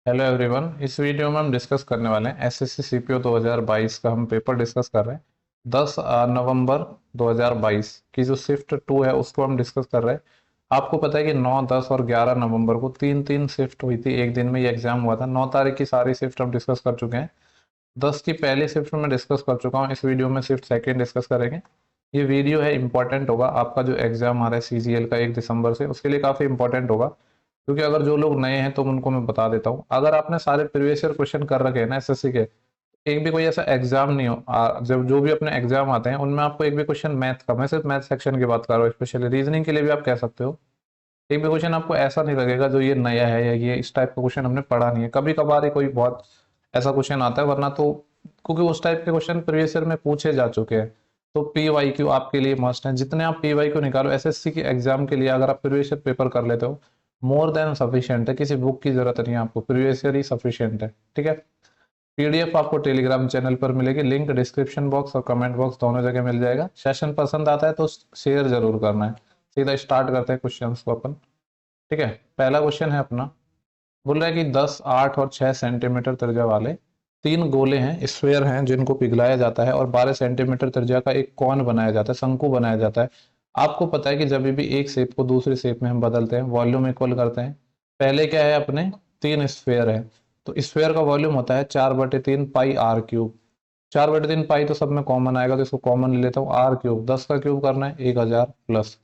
Hello everyone. इस video में हम डिस्कस करने वाले हैं एसएससी सीपीओ 2022 का। हम पेपर डिस्कस कर रहे हैं 10 नवंबर 2022 की जो शिफ्ट 2 है उसको हम डिस्कस कर रहे हैं। आपको पता है कि 9, 10 और 11 नवंबर को तीन तीन शिफ्ट हुई थी, एक दिन में ये एग्जाम हुआ था। 9 तारीख की सारी शिफ्ट हम डिस्कस कर चुके हैं। 10 की पहली शिफ्ट में डिस्कस कर चुका हूँ। इस वीडियो में शिफ्ट सेकेंड डिस्कस करेंगे। ये वीडियो है इंपॉर्टेंट होगा, आपका जो एग्जाम आ रहा है सीजीएल का 1 दिसंबर से, उसके लिए काफ़ी इंपॉर्टेंट होगा। क्योंकि अगर जो लोग नए हैं तो उनको मैं बता देता हूँ, अगर आपने सारे प्रीवियस ईयर क्वेश्चन कर रखे हैं ना एसएससी के, एक भी कोई ऐसा एग्जाम नहीं हो जब जो भी अपने एग्जाम आते हैं उनमें आपको एक भी क्वेश्चन मैथ का, मैं सिर्फ मैथ सेक्शन की बात कर रहा हूँ, स्पेशली रीजनिंग के लिए भी आप कह सकते हो, एक भी क्वेश्चन आपको ऐसा नहीं लगेगा जो ये नया है या ये इस टाइप का क्वेश्चन हमने पढ़ा नहीं है। कभी कभार ही कोई बहुत ऐसा क्वेश्चन आता है, वरना तो क्योंकि उस टाइप के क्वेश्चन प्रीवियस ईयर में पूछे जा चुके हैं। तो पी वाई क्यू आपके लिए मस्ट है। जितने आप पी वाई क्यू निकालो एसएससी के एग्जाम के लिए, अगर आप प्रीवियस ईयर पेपर कर लेते हो, मोर देन सफिशियंट है। किसी बुक की जरूरत नहीं है आपको, प्रीवियस ईयर ही सफिशियंट है। ठीक है। पीडीएफ आपको टेलीग्राम चैनल पर मिलेगी, लिंक डिस्क्रिप्शन बॉक्स और कमेंट बॉक्स दोनों जगह मिल जाएगा। सेशन पसंद आता है तो शेयर जरूर करना है। सीधा स्टार्ट करते हैं क्वेश्चंस को अपन। ठीक है। पहला क्वेश्चन है अपना, बोल रहा है कि 10, 8 और 6 सेंटीमीटर त्रिज्या वाले तीन गोले हैं, स्फेयर हैं, जिनको पिघलाया जाता है और 12 सेंटीमीटर त्रिज्या का एक कॉन बनाया जाता है, शंकु बनाया जाता है। आपको पता है कि जब भी एक शेप को दूसरी शेप में हम बदलते हैं, वॉल्यूम इक्वल करते हैं। पहले क्या है अपने, तीन स्फेयर है, तो स्फेयर का वॉल्यूम होता है 4/3 पाई आर क्यूब। 4/3 पाई तो सब में कॉमन आएगा, तो इसको कॉमन ले लेता हूँ। आर क्यूब 10 का क्यूब करना है 1000 प्लस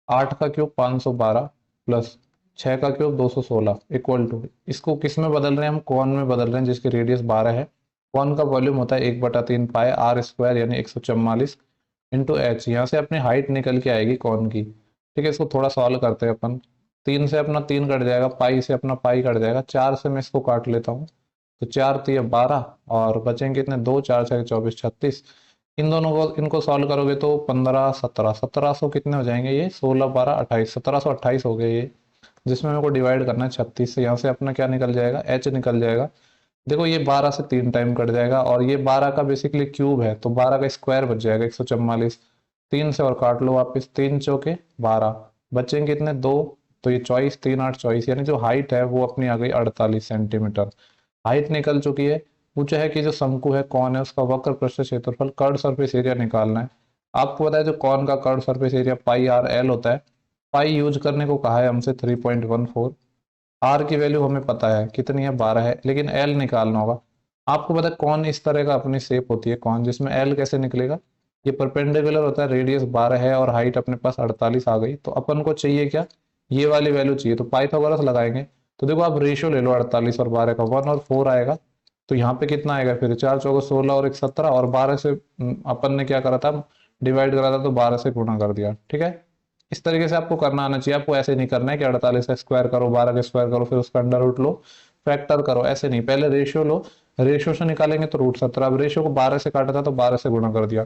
8 का क्यूब 512 प्लस 6 का क्यूब 216 इक्वल टू, इसको किस में बदल रहे हैं हम, कॉन में बदल रहे हैं जिसकी रेडियस 12 है। कॉन का वॉल्यूम होता है 1/3 पाए आर स्क्वायर यानी 144 इंटू एच। यहाँ से अपनी हाइट निकल के आएगी कॉन की। ठीक है, इसको थोड़ा सॉल्व करते हैं अपन। 3 से अपना 3 कट जाएगा, पाई से अपना पाई कट जाएगा, 4 से मैं इसको काट लेता हूँ। तो 4 3 12 और बचेंगे कितने, 2 4 6 24 36। इन दोनों को इनको सॉल्व करोगे तो 15 17 1700 कितने हो जाएंगे, ये 16 12 28 1728 हो गए ये। जिसमें मेरे को डिवाइड करना है 36 से। यहाँ से अपना क्या निकल जाएगा, एच निकल जाएगा। देखो ये 12 से 3 टाइम कट जाएगा और ये 12 का बेसिकली क्यूब है, तो 12 का स्क्वायर बच जाएगा 144। 3 से और काट लो वापिस, 3 चौके 12, बचेंगे कितने, 2। तो ये 24 3 8 24, यानी जो हाइट है वो अपनी आ गई 48 सेंटीमीटर। हाइट निकल चुकी है। पूछा है कि जो शंकु है कौन है, उसका वक्र पृष्ठ क्षेत्रफल कर्ड सरफेस एरिया निकालना है। आपको पता है जो कौन का curved surface area pi R L होता है। पाई यूज करने को कहा है हमसे 3.14। आर की वैल्यू हमें पता है कितनी है, 12 है, लेकिन एल निकालना होगा। आपको पता है कौन इस तरह का अपनी शेप होती है कौन, जिसमें एल कैसे निकलेगा, ये परपेंडिकुलर होता है, रेडियस 12 है और हाइट अपने पास 48 आ गई। तो अपन को चाहिए क्या, ये वाली वैल्यू चाहिए, तो पाइथागोरस लगाएंगे। तो देखो आप रेशियो ले लो 48 और 12 का, 1 और 4 आएगा। तो यहाँ पे कितना आएगा फिर, 4 चौको 16 और 1 17, और 12 से अपन ने क्या करा था, डिवाइड करा था तो 12 से गुणा कर दिया। ठीक है। इस तरीके से आपको करना आना चाहिए। आपको ऐसे नहीं करना है कि 48 का स्क्वायर करो, 12 का स्क्वायर करो, फिर उसका अंडर रूट लो, फैक्टर करो, ऐसे नहीं। पहले रेशियो लो, रेशियो से निकालेंगे तो √17। अब रेशियो को 12 से काटा था तो 12 से गुणा कर दिया,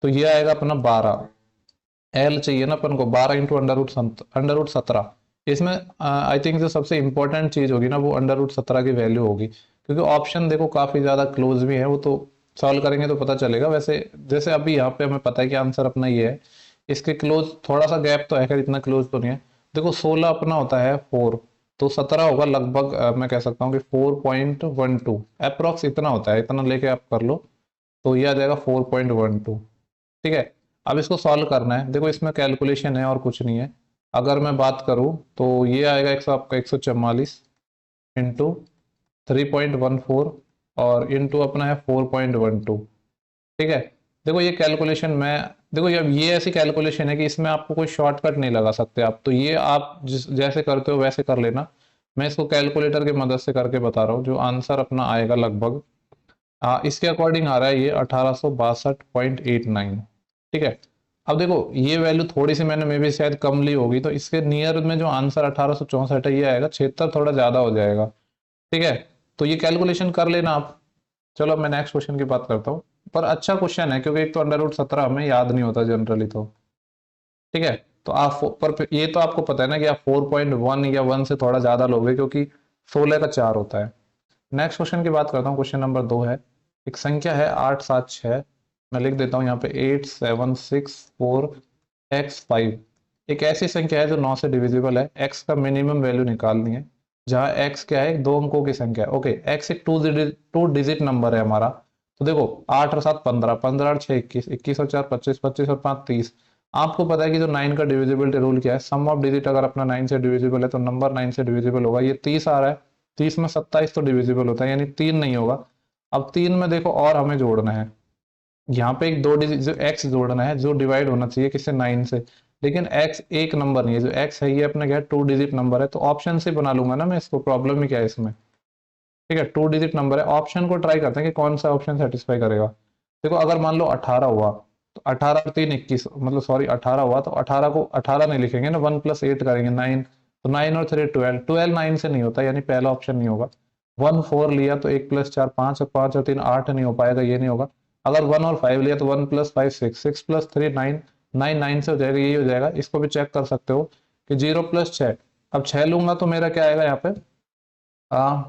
तो ये आएगा अपना 12। एल चाहिए ना अपन को, 12 इंटू अंडर रूट 17। इसमें आई थिंक जो सबसे इंपॉर्टेंट चीज होगी ना वो अंडर रूट 17 की वैल्यू होगी, क्योंकि ऑप्शन देखो काफी ज्यादा क्लोज भी है, वो तो सॉल्व करेंगे तो पता चलेगा। वैसे जैसे अभी यहाँ पे हमें पता है कि आंसर अपना ये है, इसके क्लोज थोड़ा सा गैप तो है, खैर इतना क्लोज तो नहीं है। देखो 16 अपना होता है 4, तो 17 होगा लगभग, मैं कह सकता हूँ कि 4.12 अप्रोक्स इतना होता है, इतना लेके आप कर लो तो ये आ जाएगा 4.12। ठीक है। अब इसको सॉल्व करना है। देखो इसमें कैलकुलेशन है और कुछ नहीं है। अगर मैं बात करूं तो ये आएगा 100 आपका 144 इंटू 3.14 और इंटू अपना है 4.12। ठीक है। देखो ये कैलकुलेशन मैं, देखो ये ऐसी कैलकुलेशन है कि इसमें आपको कोई शॉर्टकट नहीं लगा सकते आप, तो ये आप जैसे करते हो वैसे कर लेना। मैं इसको कैलकुलेटर की मदद से करके बता रहा हूँ। जो आंसर अपना आएगा लगभग इसके अकॉर्डिंग आ रहा है ये 1862.89। ठीक है। अब देखो ये वैल्यू थोड़ी सी मैंने मे भी शायद कम ली होगी, तो इसके नियर में जो आंसर 1864 है ये आएगा, 76 थोड़ा ज्यादा हो जाएगा। ठीक है। तो ये कैलकुलेशन कर लेना आप। चलो अब मैं नेक्स्ट क्वेश्चन की बात करता हूँ। पर अच्छा क्वेश्चन है, क्योंकि एक तो अंडर रूट 17 हमें याद नहीं होता जनरली तो। ठीक है। तो आप पर ये तो आपको पता है ना कि आप 4.1 या 1 से थोड़ा ज्यादा लोगे, क्योंकि 16 का 4 होता है। नेक्स्ट क्वेश्चन की बात करता हूँ, क्वेश्चन नंबर 2 है। एक संख्या है 876, मैं लिख देता हूँ यहाँ पे 8764x5। एक ऐसी संख्या है जो 9 से डिविजिबल है, x का मिनिमम वैल्यू निकालनी है। जहाँ x क्या है, दो अंकों की संख्या है। ओके, x एक टू डिजिट नंबर है हमारा। तो देखो 8 और 7 15, 15 और 6 21, 21 और 4 25, 25 और 5 30। आपको पता है कि जो 9 का डिविजिबिलिटी रूल क्या है, सम ऑफ डिजिट अगर अपना 9 से डिविजिबल है तो नंबर 9 से डिविजिबल होगा। ये 30 आ रहा है, 30 में 27 तो डिविजिबल होता है, यानी 3 नहीं होगा। अब 3 में देखो और हमें जोड़ना है, यहाँ पे एक दो डिजिट जो एक्स जोड़ना है, जो डिवाइड होना चाहिए किससे, 9 से। लेकिन एक्स एक नंबर नहीं है, जो एक्स है ये अपने क्या टू डिजिट नंबर है, तो ऑप्शन से बना लूंगा ना मैं इसको। प्रॉब्लम ही क्या है इसमें, ठीक है, टू डिजिट नंबर है। ऑप्शन को ट्राई करते हैं कि कौन सा ऑप्शन सेटिस्फाई करेगा। देखो अगर मान लो 18 हुआ, तो 18 और 3 21, मतलब सॉरी 18 हुआ तो 18 को 18 नहीं लिखेंगे ना, 1 + 8 करेंगे 9। तो 9 और 3 12, 12 9 से नहीं होता, यानी पहला ऑप्शन नहीं होगा। 1 4 लिया तो 1 + 4 5, और 5 और 3 8 नहीं हो पाएगा, ये नहीं होगा। अगर 1 और 5 लिया तो 1 + 5 6, 6 + 3 9, 9 9 से हो जाएगा, यही हो जाएगा। इसको भी चेक कर सकते हो कि 0 + 6। अब 6 लूंगा तो मेरा क्या आएगा यहाँ पे, आ,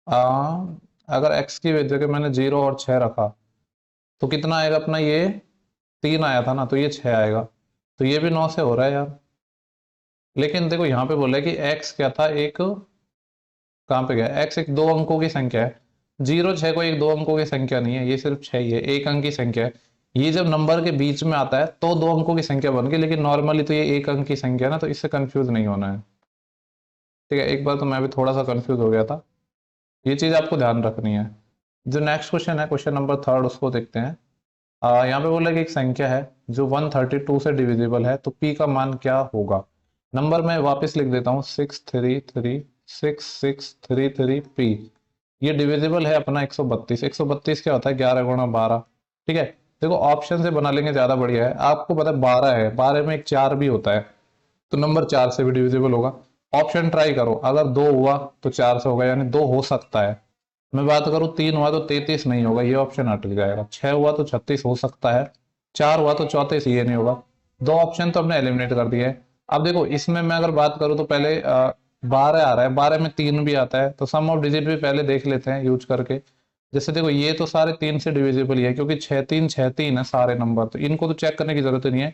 आ, अगर x की जगह मैंने 0 और 6 रखा तो कितना आएगा अपना, ये 3 आया था ना, तो ये 6 आएगा। तो ये भी 9 से हो रहा है यार। लेकिन देखो यहाँ पे बोला है कि x क्या था, एक कहाँ पे गया, x एक दो अंकों की संख्या है। 0 6 को एक दो अंकों की संख्या नहीं है, ये सिर्फ 6 ही है, एक अंक की संख्या है। ये जब नंबर के बीच में आता है तो दो अंकों की संख्या बन गई, लेकिन नॉर्मली तो ये एक अंक की संख्या है ना, तो इससे कंफ्यूज नहीं होना है। ठीक है, एक बार तो मैं भी थोड़ा सा कंफ्यूज हो गया था, ये चीज आपको ध्यान रखनी है। जो नेक्स्ट क्वेश्चन है, क्वेश्चन नंबर 3, उसको देखते हैं। यहाँ पे बोला कि एक संख्या है जो 132 से डिविजिबल है, तो p का मान क्या होगा। नंबर मैं वापस लिख देता हूँ, 633 ये डिविजिबल है अपना 132। 132 क्या होता है, 11 × 12। ठीक है, देखो ऑप्शन से बना लेंगे ज्यादा बढ़िया है। आपको पता है 12 है, 12 में एक 4 भी होता है, तो नंबर 4 से भी डिविजिबल होगा। ऑप्शन ट्राई करो, अगर 2 हुआ तो 4 से होगा, यानी 2 हो सकता है। मैं बात करूं 3 हुआ तो 33 नहीं होगा, ये ऑप्शन हट जाएगा। 6 हुआ तो 36 हो सकता है, 4 हुआ तो 34, ये नहीं होगा। दो ऑप्शन तो हमने एलिमिनेट कर दिए हैं। अब देखो इसमें मैं अगर बात करूं तो पहले 12 आ रहा है, 12 में 3 भी आता है, तो सम ऑफ डिजिट भी पहले देख लेते हैं यूज करके। जैसे देखो ये तो सारे 3 से डिविजिबल ही है, क्योंकि 6 3 है सारे नंबर, तो इनको तो चेक करने की जरूरत नहीं है।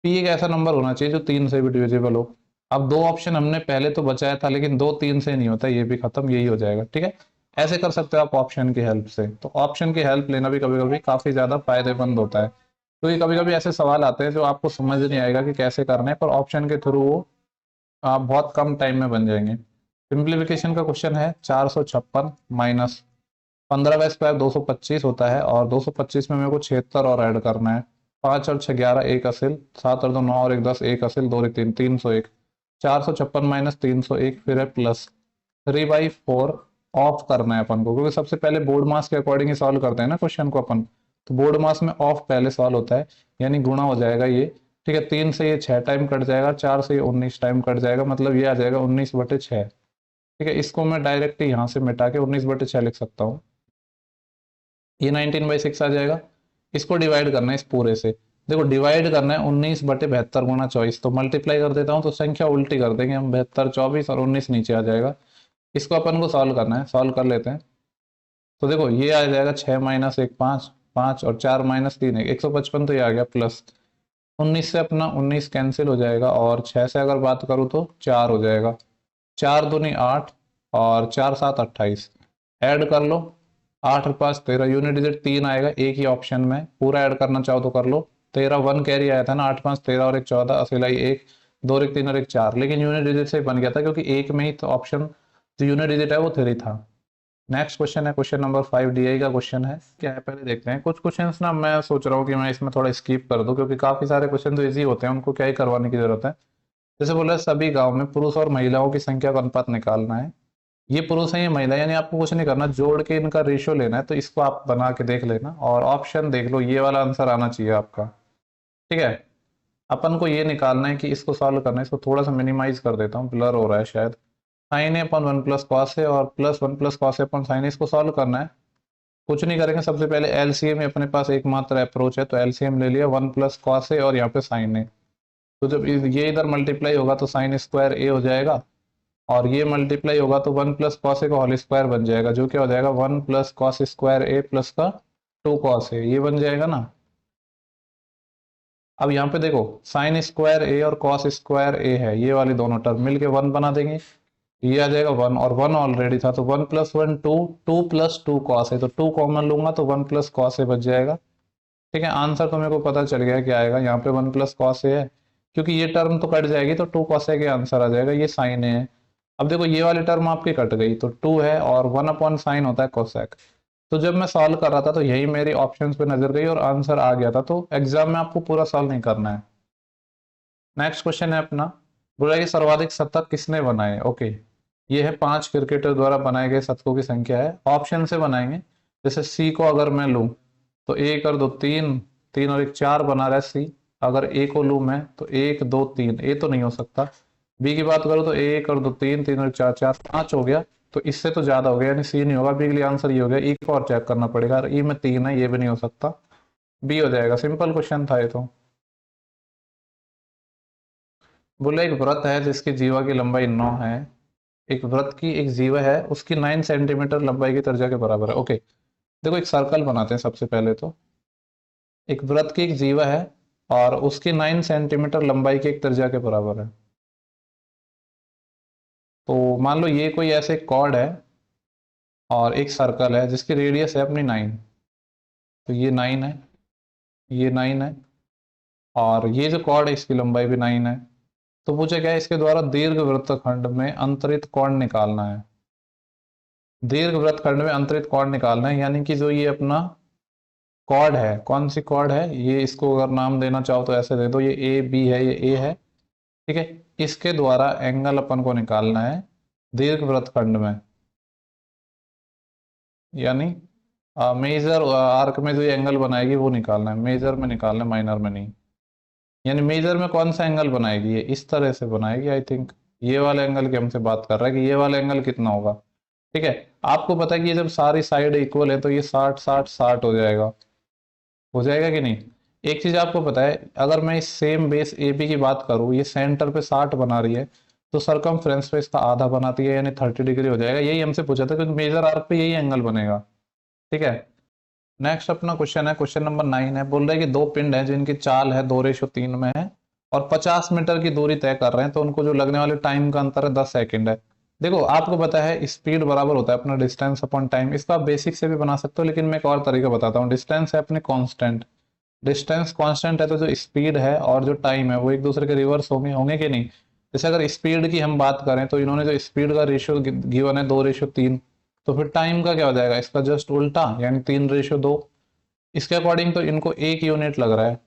पी एक ऐसा नंबर होना चाहिए जो 3 से भी डिविजिबल हो। अब दो ऑप्शन हमने पहले तो बचाया था, लेकिन 2 3 से नहीं होता, ये भी खत्म, यही हो जाएगा। ठीक है, ऐसे कर सकते हो आप ऑप्शन की हेल्प से। तो ऑप्शन की हेल्प लेना भी कभी कभी काफी ज्यादा फायदेमंद होता है, क्योंकि कभी कभी ऐसे सवाल आते हैं जो आपको समझ नहीं आएगा कि कैसे करना है, पर ऑप्शन के थ्रू वो आप बहुत कम टाइम में बन जाएंगे। सिंप्लीफिकेशन का क्वेश्चन है, 456 माइनस 15 का स्क्वायर 225 होता है, और 225 में मेरे को 76 और ऐड करना है। 5 और 6 11, एक असिल, 7 और 2 9 और 1 10, एक असिल, 2 और 3 301। 456 माइनस 301, फिर है प्लस 3/4। ऑफ करना है अपन को, क्योंकि सबसे पहले बोर्ड मास के अकॉर्डिंग ही सॉल्व करते हैं ना क्वेश्चन को अपन। तो बोर्ड मास में ऑफ पहले सॉल्व होता है, यानी गुणा हो जाएगा ये। ठीक है, 3 से ये 6 टाइम कट जाएगा, 4 से ये 19 टाइम कट जाएगा, मतलब ये आ जाएगा 19/6। ठीक है, इसको मैं डायरेक्ट यहाँ से मिटा के 19/6 लिख सकता हूँ। ये 19/6 आ जाएगा। इसको डिवाइड करना है इस पूरे से। देखो डिवाइड करना है 19/72 × 24, तो मल्टीप्लाई कर देता हूँ, तो संख्या उल्टी कर देंगे हम, 72 24 और 19 नीचे आ जाएगा। इसको अपन को सॉल्व करना है, सॉल्व कर लेते हैं। तो देखो ये आ जाएगा 6 - 1 5, 5 और 4 - 3 1, 155, तो ये आ गया प्लस 19 से अपना 19 कैंसिल हो जाएगा, और 6 से अगर बात करूँ तो 4 हो जाएगा। 4 दूनी 8, और 4 7 28, ऐड कर लो। 8 और 5 13, यूनिट डिजिट 3 आएगा एक ही ऑप्शन में, पूरा ऐड करना चाहो तो कर लो। 13 1 कैरी आया था ना, 8 5 13 और 1 14, असिलाई 1 2 और 1 3 और 1 4, लेकिन यूनिट डिजिट से बन गया था, क्योंकि एक में ही तो ऑप्शन जो यूनिट डिजिट है वो 3 था। नेक्स्ट क्वेश्चन है, क्वेश्चन नंबर 5 डीआई का क्वेश्चन है। क्या है पहले देखते हैं। कुछ क्वेश्चंस ना मैं सोच रहा हूँ कि मैं इसमें थोड़ा स्किप कर दूं, क्योंकि काफी सारे क्वेश्चन तो इजी होते हैं, उनको क्या ही करवाने की जरूरत है। जैसे बोला सभी गांव में पुरुष और महिलाओं की संख्या का अनुपात निकालना है। ये पुरुष है ये महिला, यानी आपको कुछ नहीं करना, जोड़ के इनका रेशियो लेना है। तो इसको आप बना के देख लेना, और ऑप्शन देख लो, ये वाला आंसर आना चाहिए आपका। ठीक है, अपन को ये निकालना है कि इसको सॉल्व करना है। इसको थोड़ा सा मिनिमाइज कर देता हूँ, ब्लर हो रहा है शायद। साइन ए अपन 1 + cos ए, और प्लस 1 + cos ए अपन साइन ए, इसको सॉल्व करना है। कुछ नहीं करेंगे, सबसे पहले एलसीएम में अपने पास एकमात्र अप्रोच है, तो एलसीएम ले लिया, 1 + cos ए और यहाँ पे साइन ए। तो जब ये इधर मल्टीप्लाई होगा तो साइन स्क्वायर ए हो जाएगा, और ये मल्टीप्लाई होगा तो 1 + cos ए का होल स्क्वायर बन जाएगा, जो क्या हो जाएगा 1 + cos स्क्वायर ए प्लस का 2 cos ए, ये बन जाएगा ना। अब यहाँ पे देखो साइन स्क्वायर ए और कॉस स्क्वायर ए है, ये वाली दोनों टर्म मिलके वन बना देंगे, ये आ जाएगा वन, और वन ऑलरेडी था तो one plus one two, two plus two cos है, तो टू कॉमन लूंगा तो वन प्लस कॉस ए बच जाएगा। ठीक है, आंसर तो मेरे को पता चल गया क्या आएगा, यहाँ पे वन प्लस कॉस ए है, क्योंकि ये टर्म तो कट जाएगी तो टू कॉस ए के आंसर आ जाएगा, ये साइन ए है। अब देखो ये वाली टर्म आपकी कट गई तो टू है, और वन अपॉन साइन होता है कोसेक। तो जब मैं सॉल्व कर रहा था तो यही मेरी ऑप्शंस पे नजर गई और आंसर आ गया था, तो एग्जाम में आपको पूरा सॉल्व नहीं करना है। नेक्स्ट क्वेश्चन है अपना, बोला कि सर्वाधिक शतक किसने बनाए। ओके, ये है 5 क्रिकेटर द्वारा बनाए गए शतकों की संख्या है, ऑप्शन से बनाएंगे। जैसे सी को अगर मैं लूं तो एक और दो तीन, तीन और एक चार बना रहा है सी। अगर ए को लूं मैं तो एक दो तीन, ए तो नहीं हो सकता। बी की बात करूं तो एक और दो तीन, तीन और चार, चार पांच हो गया, तो इससे तो ज्यादा हो गया, यानी सी नहीं होगा, बी के लिए आंसर ये हो गया। ई को और चेक करना पड़ेगा, ई में तीन है, ये भी नहीं हो सकता, बी हो जाएगा। सिंपल क्वेश्चन था ये तो। बोले एक व्रत है जिसकी जीवा की लंबाई 9 है, एक व्रत की एक जीवा है उसकी 9 सेंटीमीटर लंबाई की त्रिज्या के बराबर है। ओके, देखो एक सर्कल बनाते हैं सबसे पहले तो। एक वृत्त की एक जीवा है और उसकी 9 सेंटीमीटर लंबाई की एक त्रिज्या के बराबर है। तो मान लो ये कोई ऐसे कॉर्ड है और एक सर्कल है जिसकी रेडियस है अपनी 9, तो ये 9 है, ये 9 है, और ये जो कॉर्ड है इसकी लंबाई भी 9 है। तो पूछे क्या है, इसके द्वारा दीर्घ वृत्तखंड में अंतरित कोण निकालना है। दीर्घ वृत्तखंड में अंतरित कोण निकालना है, यानी कि जो ये अपना कॉर्ड है, कौन सी कॉर्ड है ये, इसको अगर नाम देना चाहो तो ऐसे दे दो, ये ए बी है, ये ए है। ठीक है, इसके द्वारा एंगल अपन को निकालना है दीर्घ वृत्तखंड में, यानी मेजर आर्क में जो एंगल बनाएगी वो निकालना है, मेजर में निकालना है, माइनर में नहीं। यानी मेजर में कौन सा एंगल बनाएगी, ये इस तरह से बनाएगी आई थिंक, ये वाले एंगल की हमसे बात कर रहा है कि ये वाला एंगल कितना होगा। ठीक है, आपको पता है कि ये जब सारी साइड इक्वल है तो ये 60 60 60 हो जाएगा, हो जाएगा कि नहीं। एक चीज आपको पता है, अगर मैं इस सेम बेस ए बी की बात करूं, ये सेंटर पे 60 बना रही है तो सरकमफ्रेंस पे इसका आधा बनाती है, यानी 30 डिग्री हो जाएगा। यही हमसे पूछा था क्योंकि मेजर आर्क पे यही एंगल बनेगा। ठीक है, नेक्स्ट अपना क्वेश्चन है, क्वेश्चन नंबर 9 है। बोल रहे हैं कि दो पिंड है जिनकी चाल है 2:3 में है और 50 मीटर की दूरी तय कर रहे हैं, तो उनको जो लगने वाले टाइम का अंतर है 10 सेकंड है। देखो आपको पता है स्पीड बराबर होता है अपना डिस्टेंस अपॉन टाइम, इसका आप बेसिक से भी बना सकते हो, लेकिन मैं एक और तरीका बताता हूँ। डिस्टेंस है अपने कांस्टेंट, डिस्टेंस कांस्टेंट है तो जो स्पीड है और जो टाइम है वो एक दूसरे के रिवर्स होंगे, होंगे कि नहीं। जैसे अगर स्पीड की हम बात करें तो इन्होंने जो स्पीड का रेशियो गिवन है 2:3, तो फिर टाइम का क्या हो जाएगा, इसका जस्ट उल्टा, यानी 3:2। इसके अकॉर्डिंग तो इनको एक यूनिट लग रहा है,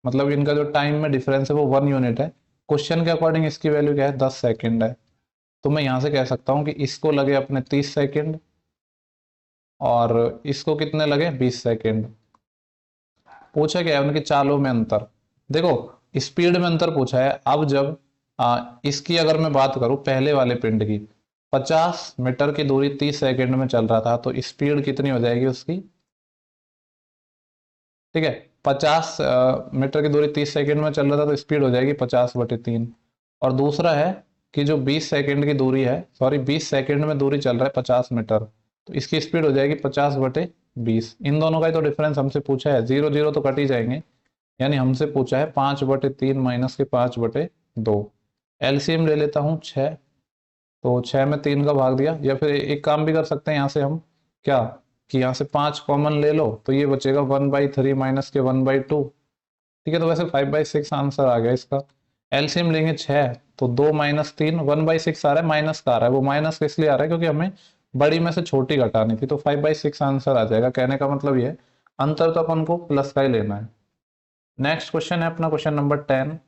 मतलब इनका जो टाइम में डिफरेंस है वो 1 यूनिट है। क्वेश्चन के अकॉर्डिंग इसकी वैल्यू क्या है, 10 सेकेंड है। तो मैं यहां से कह सकता हूं कि इसको लगे अपने 30 सेकेंड और इसको कितने लगे 20 सेकेंड। पूछा क्या है, उनकी चालों में अंतर। देखो स्पीड में अंतर पूछा है। अब जब इसकी अगर मैं बात करूं पहले वाले पिंड की, 50 मीटर की दूरी 30 सेकंड में चल रहा था, तो स्पीड कितनी हो जाएगी उसकी। ठीक है, 50 मीटर की दूरी 30 सेकंड में चल रहा था तो स्पीड हो जाएगी 50/3। और दूसरा है कि जो 20 सेकंड की दूरी है, सॉरी 20 सेकंड में दूरी चल रहा है 50 मीटर, तो इसकी स्पीड हो जाएगी 50/20। इन दोनों का ही तो डिफरेंस हमसे पूछा है, जीरो जीरो तो कट ही जाएंगे, यानी हमसे पूछा है 5/3 माइनस के 5/2। एलसीएम ले लेता हूँ 6, तो 6 में 3 का भाग दिया, या फिर एक काम भी कर सकते हैं यहाँ से हम, क्या कि यहाँ से 5 कॉमन ले लो तो ये बचेगा 1/3 माइनस के 1/2। ठीक है, तो वैसे 5/6 आंसर आ गया इसका। एलसीएम लेंगे 6, तो 2 माइनस 3, 1/6 आ रहा है, माइनस का आ रहा है, वो माइनस इसलिए आ रहा है क्योंकि हमें बड़ी में से छोटी घटानी थी, तो 5/6 आंसर आ जाएगा। कहने का मतलब ये है अंतर तो अपन को प्लस का ही लेना है। नेक्स्ट क्वेश्चन है अपना क्वेश्चन नंबर 10।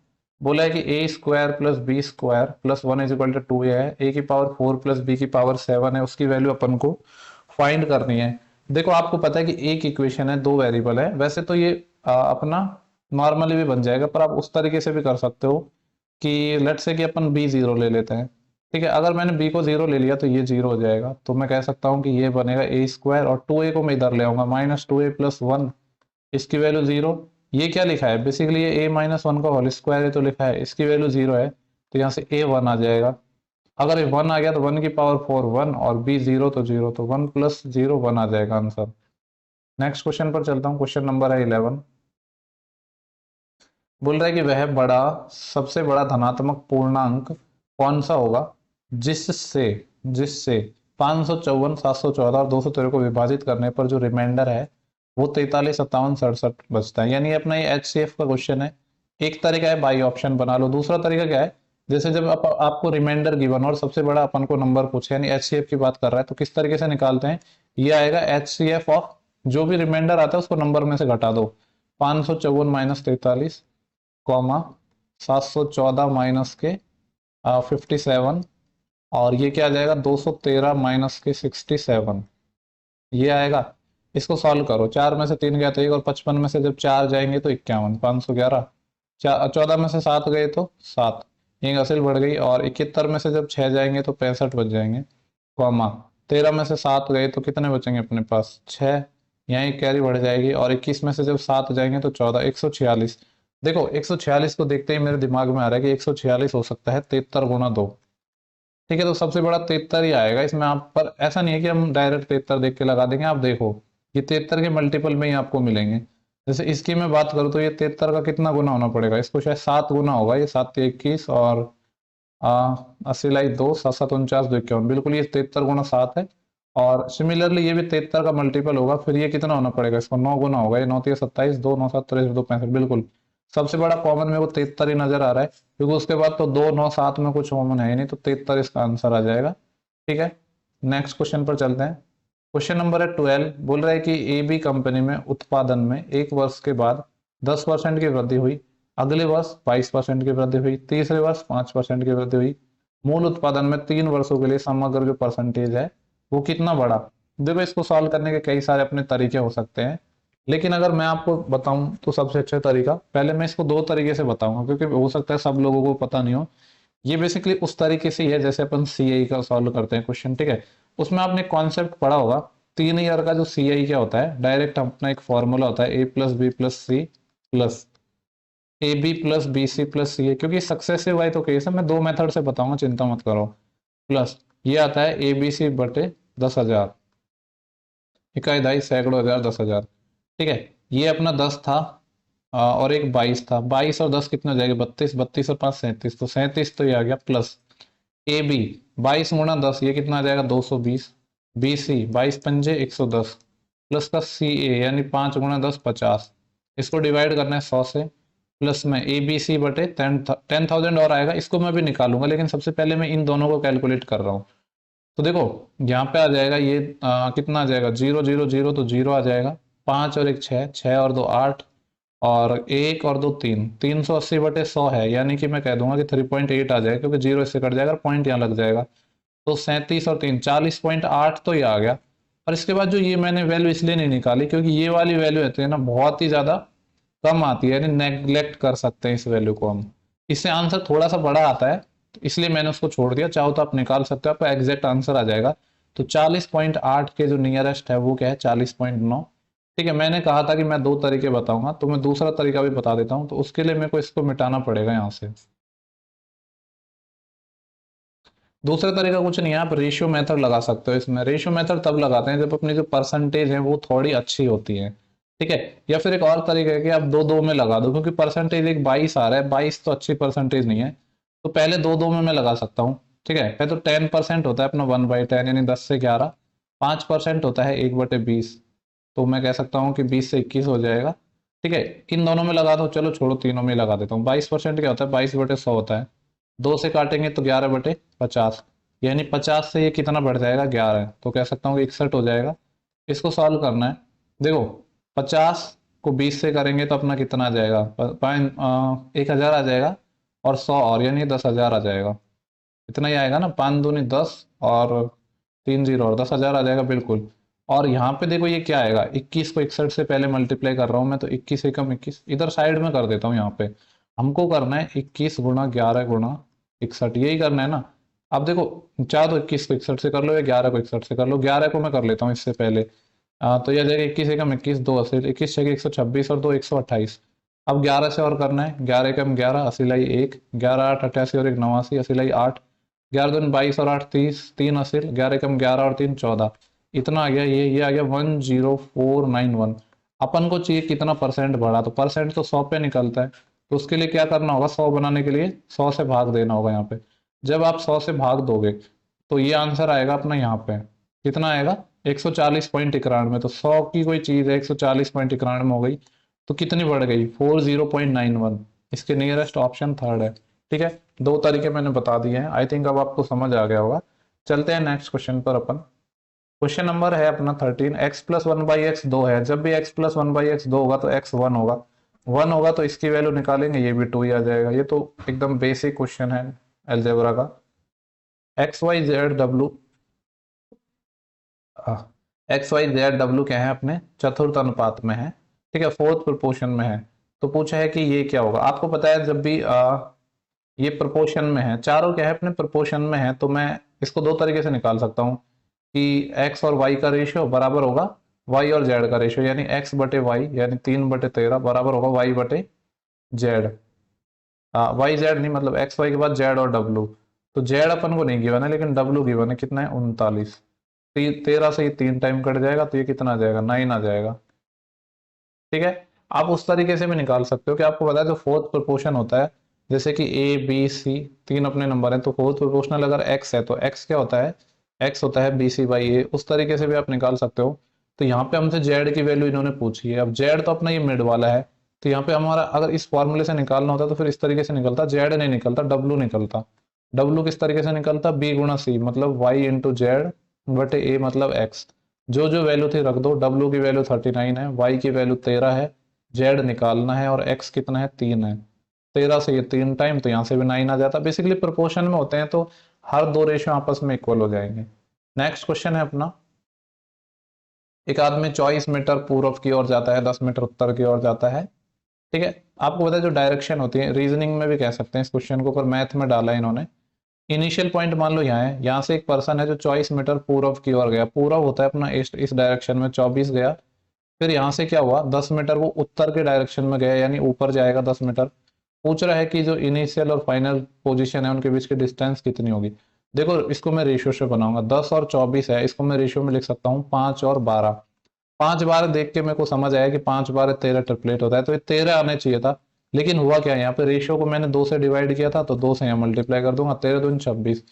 बोला है कि A square plus B square plus 1 = 2 है, ए की पावर 4 प्लस बी की पावर 7 है, उसकी वैल्यू अपन को फाइंड करनी है। देखो आपको पता है कि एक इक्वेशन है, दो वेरिएबल है, वैसे तो ये अपना नॉर्मली भी बन जाएगा, पर आप उस तरीके से भी कर सकते हो कि लेट से कि अपन बी 0 ले लेते हैं। ठीक है, अगर मैंने बी को 0 ले लिया तो ये 0 हो जाएगा, तो मैं कह सकता हूँ कि ये बनेगा ए स्क्वायर, और 2a को मैं इधर ले आऊंगा, -2a + 1, इसकी वैल्यू 0। ये क्या लिखा है, बेसिकली ये a-1 का होल स्क्वायर है तो लिखा है, इसकी वैल्यू 0 है, तो यहाँ से a 1 आ जाएगा। अगर ये 1 आ गया तो 1 की पावर 4 1, और b 0 तो 0, तो 1 + 0 1 आ जाएगा आंसर। नेक्स्ट क्वेश्चन पर चलता हूँ, क्वेश्चन नंबर है 11। बोल रहा है कि वह बड़ा सबसे बड़ा धनात्मक पूर्णांक कौन सा होगा जिससे जिससे 554, 714 और 213 को विभाजित करने पर जो रिमाइंडर है वो 43, 57, 67 बचता है। यानी अपना ये HCF का क्वेश्चन है। एक तरीका है बाई ऑप्शन बना लो, दूसरा तरीका क्या है, जैसे जब आपको रिमाइंडर गिवन और सबसे बड़ा अपन को नंबर पूछे यानी HCF की बात कर रहा है तो किस तरीके से निकालते हैं, ये आएगा HCF ऑफ जो भी रिमाइंडर आता है उसको नंबर में से घटा दो। 554 माइनस 43 कॉमा 714 माइनस के 57 और ये क्या आ जाएगा 213 माइनस के 67 ये आएगा। इसको सॉल्व करो, 4 में से 3 गया तो 1 और 55 में से जब 4 जाएंगे तो 51, 511, 14 में से 7 गए तो 7, एक असिल बढ़ गई और 71 में से जब 6 जाएंगे तो 65 बच जाएंगे कॉमा 13 में से 7 गए तो कितने बचेंगे अपने पास 6, यहाँ एक कैरी बढ़ जाएगी और 21 में से जब 7 जाएंगे तो 14, 146। देखो 146 को देखते ही मेरे दिमाग में आ रहा है कि 146 हो सकता है 73 गुना 2। ठीक है, तो सबसे बड़ा 73 ही आएगा इसमें। आप पर ऐसा नहीं है कि हम डायरेक्ट 73 देख के लगा देंगे, आप देखो ये 73 के मल्टीपल में ही आपको मिलेंगे। जैसे इसकी मैं बात करूँ तो ये 73 का कितना गुना होना पड़ेगा, इसको शायद 7 गुना होगा, ये 7 21 और 80 2 7 7 49 2 51, बिल्कुल ये 73 गुना 7 है। और सिमिलरली ये भी 73 का मल्टीपल होगा, फिर ये कितना होना पड़ेगा, इसको 9 गुना होगा, ये 9 3 27 2 9 7 23 2 65, बिल्कुल सबसे बड़ा कॉमन में वो 73 ही नजर आ रहा है क्योंकि उसके बाद तो 2 9 7 में कुछ कॉमन है ही नहीं, तो 73 इसका आंसर आ जाएगा। ठीक है, नेक्स्ट क्वेश्चन पर चलते हैं। क्वेश्चन नंबर है 12, बोल रहा है कि AB कंपनी में उत्पादन में 1 वर्ष के बाद 10% की वृद्धि हुई, अगले वर्ष 22% की वृद्धि हुई, तीसरे वर्ष 5% की वृद्धि हुई, मूल उत्पादन में 3 वर्षों के लिए समग्र जो परसेंटेज है वो कितना बढ़ा। देखो इसको सॉल्व करने के कई सारे अपने तरीके हो सकते हैं, लेकिन अगर मैं आपको बताऊं तो सबसे अच्छा तरीका, पहले मैं इसको 2 तरीके से बताऊंगा क्योंकि हो सकता है सब लोगों को पता नहीं हो। ये बेसिकली उस तरीके से ही है जैसे अपन CI का सॉल्व करते हैं क्वेश्चन। ठीक है, उसमें आपने कॉन्सेप्ट पढ़ा होगा 3 ईयर का जो CI क्या होता है, डायरेक्ट अपना एक फॉर्मूला होता है A+B+C plus AB plus BC plus CA, क्योंकि सक्सेसिव वाई तो केस है, मैं 2 मेथड से बताऊंगा, चिंता मत करो। प्लस ये आता है ABC बटे 10,000, इकाई दहाई सैकड़ों हजार 10,000। ठीक है, ये अपना 10 था और एक 22 था, 22 और 10 कितना हो जाएगा 32, 32 और 5 37, तो 37 तो ये आ गया। प्लस AB 22 गुणा 10 ये कितना आ जाएगा 220, BC 22 पंजे 110 प्लस का CA यानी 5 गुणा 10 50, इसको डिवाइड करना है 100 से, प्लस में ABC बटे 10,000 और आएगा, इसको मैं भी निकालूंगा लेकिन सबसे पहले मैं इन दोनों को कैलकुलेट कर रहा हूँ। तो देखो यहाँ पे आ जाएगा ये कितना आ जाएगा 0 0 0 तो 0 आ जाएगा, 5 और 1 6, 6 और 2 8 और 1 और 2 3, 380 बटे 100 है, यानी कि मैं कह दूंगा कि 3.8 आ जाएगा क्योंकि 0 इससे कट जाएगा, पॉइंट यहाँ लग जाएगा, तो 37 और 3 40.8 तो ये आ गया। और इसके बाद जो ये मैंने वैल्यू इसलिए नहीं निकाली क्योंकि ये वाली वैल्यू होती है ना बहुत ही ज्यादा कम आती है, यानी नेग्लेक्ट कर सकते हैं इस वैल्यू को हम, इससे आंसर थोड़ा सा बड़ा आता है तो इसलिए मैंने उसको छोड़ दिया। चाहो तो आप निकाल सकते हो, आपका एग्जैक्ट आंसर आ जाएगा। तो 40.8 के जो नियरेस्ट है वो क्या है 40.9। ठीक है, मैंने कहा था कि मैं 2 तरीके बताऊंगा तो मैं दूसरा तरीका भी बता देता हूँ, तो उसके लिए मेरे को इसको मिटाना पड़ेगा यहाँ से। दूसरा तरीका कुछ नहीं है, आप रेशियो मेथड लगा सकते हो। इसमें रेशियो मेथड तब लगाते हैं जब अपनी जो परसेंटेज है वो थोड़ी अच्छी होती है। ठीक है, या फिर एक और तरीका है कि आप 2 2 में लगा दो, क्योंकि परसेंटेज एक 22 आ रहा है, 22 तो अच्छी परसेंटेज नहीं है, तो पहले 2 2 में मैं लगा सकता हूँ। ठीक है, पहले तो 10% होता है अपना 1/10 यानी 10 से 11, 5% होता है 1/20, तो मैं कह सकता हूँ कि 20 से 21 हो जाएगा। ठीक है, इन दोनों में लगा दो, चलो छोड़ो तीनों में लगा देता हूँ। 22% क्या होता है 22/100 होता है, 2 से काटेंगे तो 11/50, यानी 50 से ये कितना बढ़ जाएगा 11, तो कह सकता हूँ कि 61 हो जाएगा। इसको सॉल्व करना है, देखो 50 को 20 से करेंगे तो अपना कितना आ जाएगा 1000 आ जाएगा और 100 और यानी 10,000 आ जाएगा, इतना ही आएगा ना, 5 दूनी 10 और 3 0 और 10,000 आ जाएगा बिल्कुल। और यहाँ पे देखो ये क्या आएगा, 21 को 61 से पहले मल्टीप्लाई कर रहा हूँ मैं, तो 21 एकम 21 इधर साइड में कर देता हूँ। यहाँ पे हमको करना है 21 गुणा 11 गुणा 61, यही करना है ना। अब देखो चाहे तो 21 को 61 से कर लो या 11 को 61 से कर लो, 11 को मैं कर लेता हूँ इससे पहले। तो यह जाएगा 21 एकम 21 2 80, 21 छः 126 और 2 128। अब 11 से और करना है, 11 एकम 11 80 लाई 1, 11 8 88 और 1 89 80 लाई 8, 11 दूनी 22 और 8 30, 3 80, 11 एकम 11 और 3 14, इतना आ गया, ये आ गया 10491। अपन को चाहिए कितना परसेंट बढ़ा, तो परसेंट तो 100 पे निकलता है, तो उसके लिए क्या करना होगा, 100 बनाने के लिए 100 से भाग देना होगा यहाँ पे। जब आप 100 से भाग दोगे तो ये आंसर आएगा अपना यहाँ पे, कितना आएगा 140.91। तो 100 की कोई चीज़ है 140.91 हो गई, तो कितनी बढ़ गई 40.91। इसके नियरेस्ट ऑप्शन थर्ड है। ठीक है, दो तरीके मैंने बता दिए हैं, आई थिंक अब आपको समझ आ गया होगा। चलते हैं नेक्स्ट क्वेश्चन पर अपन। क्वेश्चन नंबर है अपना 13, x plus one by x 2 है। जब भी x plus one by x 2 होगा तो एक्स 1 होगा, 1 होगा तो इसकी वैल्यू निकालेंगे, ये भी 2 ही आ जाएगा। ये तो एकदम बेसिक क्वेश्चन है अलजेब्रा का। X Y Z W, X Y Z W क्या है अपने चतुर्थ अनुपात में है, ठीक है, फोर्थ प्रोपोर्शन में है। तो पूछा है कि ये क्या होगा। आपको पता है जब भी ये प्रोपोर्शन में है, चारों क्या है अपने प्रोपोर्शन में है, तो मैं इसको दो तरीके से निकाल सकता हूँ कि एक्स और वाई का रेशियो बराबर होगा वाई और जेड का रेशियो, यानी एक्स बटे वाई यानी 3/13 बराबर होगा वाई बटे जेड। वाई जेड नहीं, मतलब एक्स वाई के बाद जेड और डब्लू। तो जेड अपन को नहीं गिवन है लेकिन डब्लू गिवन है, कितना है 39। 13 से ये 3 टाइम कट जाएगा तो ये कितना आ जाएगा 9 आ जाएगा। ठीक है, आप उस तरीके से भी निकाल सकते हो कि आपको पता है जो फोर्थ प्रोपोर्शन होता है, जैसे कि ए बी सी तीन अपने नंबर हैं, तो फोर्थ प्रोपोर्शनल अगर एक्स है तो एक्स क्या होता है, एक्स होता है बी सी बाई ए। उस तरीके से भी आप निकाल सकते हो। तो यहाँ पे हमसे जेड की वैल्यू इन्होंने पूछी है। अब जेड तो अपना ये मिड वाला है, तो यहाँ पे हमारा अगर इस फॉर्मूले से निकालना होता तो फिर इस तरीके से निकलता, जेड नहीं निकलता डब्लू निकलता। डब्लू किस तरीके से निकलता, बी गुणा सी, मतलब वाई इंटू जेड बटे ए मतलब एक्स। जो जो वैल्यू थी रख दो, डब्लू की वैल्यू 39 है, वाई की वैल्यू 13 है, जेड निकालना है और एक्स कितना है 3 है। 13 से ये 3 टाइम तो यहाँ से भी 9 आ जाता। बेसिकली प्रोपोर्शन में होते हैं तो हर दो रेशियो आपस में इक्वल हो जाएंगे। नेक्स्ट क्वेश्चन है अपना, एक आदमी 24 मीटर पूर्व की ओर जाता है, 10 मीटर उत्तर की ओर जाता है। ठीक है, आपको पता है जो डायरेक्शन होती है, रीजनिंग में भी कह सकते हैं इस क्वेश्चन को, पर मैथ में डाला है इन्होंने। इनिशियल पॉइंट मान लो यहाँ है, यहाँ से एक पर्सन है जो 24 मीटर पूर्व की ओर गया, पूर्व होता है अपना ईस्ट, इस डायरेक्शन में 24 गया। फिर यहाँ से क्या हुआ 10 मीटर वो उत्तर के डायरेक्शन में गया, यानी ऊपर जाएगा 10 मीटर। पूछ रहा है कि जो इनिशियल और फाइनल पोजीशन है उनके बीच की डिस्टेंस कितनी होगी। देखो इसको मैं रेशियो से बनाऊंगा, 10 और 24 है, इसको मैं रेशियो में लिख सकता हूँ 5 और 12। 5 बार देख के मेरे को समझ आया कि 5 बार 13 ट्रिपलेट होता है, तो ये 13 आने चाहिए था। लेकिन हुआ क्या, यहाँ पे रेशियो को मैंने 2 से डिवाइड किया था, तो 2 से यहाँ मल्टीप्लाई कर दूंगा, 13 दूनी 26।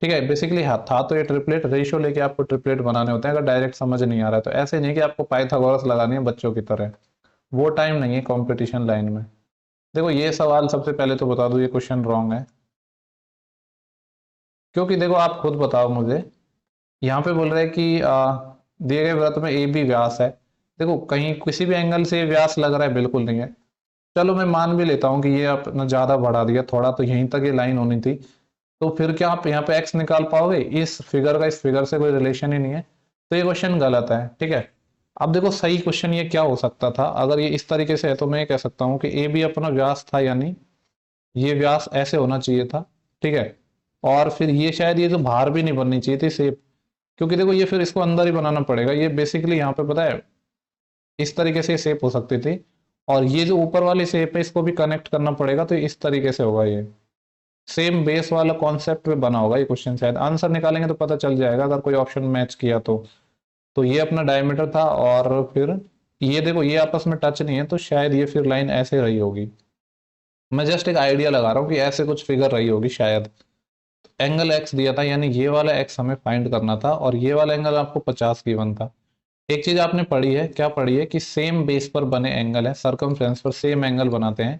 ठीक है, बेसिकली हाँ था तो ये ट्रिपलेट, रेशियो लेके आपको ट्रिपलेट बनाने होते हैं अगर डायरेक्ट समझ नहीं आ रहा है तो। ऐसे नहीं कि आपको पाइथागोरस लगानी है बच्चों की तरह, वो टाइम नहीं है कंपटीशन लाइन में। देखो ये सवाल सबसे पहले तो बता दूं ये क्वेश्चन रॉन्ग है, क्योंकि देखो आप खुद बताओ मुझे, यहाँ पे बोल रहे हैं कि दिए गए वृत्त में ए बी व्यास है। देखो कहीं किसी भी एंगल से व्यास लग रहा है, बिल्कुल नहीं है। चलो मैं मान भी लेता हूँ कि ये अपना ज्यादा बढ़ा दिया थोड़ा, तो यहीं तक ये लाइन होनी थी। तो फिर क्या आप यहाँ पे एक्स निकाल पाओगे, इस फिगर का इस फिगर से कोई रिलेशन ही नहीं है, तो ये क्वेश्चन गलत है। ठीक है, अब देखो सही क्वेश्चन ये क्या हो सकता था, अगर ये इस तरीके से है तो मैं ये कह सकता हूँ कि ए बी अपना व्यास था, यानी ये व्यास ऐसे होना चाहिए था। ठीक है, और फिर ये शायद ये जो बाहर भी नहीं बननी चाहिए थी शेप, क्योंकि देखो ये फिर इसको अंदर ही बनाना पड़ेगा। ये बेसिकली यहाँ पे पता है इस तरीके से शेप हो सकती थी, और ये जो ऊपर वाली शेप है इसको भी कनेक्ट करना पड़ेगा, तो इस तरीके से होगा। ये सेम बेस वाला कॉन्सेप्ट पे बना होगा ये क्वेश्चन। शायद आंसर निकालेंगे तो पता चल जाएगा अगर कोई ऑप्शन मैच किया तो ये अपना डायमीटर था, और फिर ये देखो ये आपस में टच नहीं है, तो शायद ये फिर लाइन ऐसे रही होगी। मैं जस्ट एक आइडिया लगा रहा हूँ कि ऐसे कुछ फिगर रही होगी शायद। एंगल एक्स दिया था, यानी ये वाला एक्स हमें फाइंड करना था, और ये वाला एंगल आपको 50 गिवन था। एक चीज आपने पढ़ी है, क्या पढ़ी है, कि सेम बेस पर बने एंगल है, सर्कमफ्रेंस पर सेम एंगल बनाते हैं।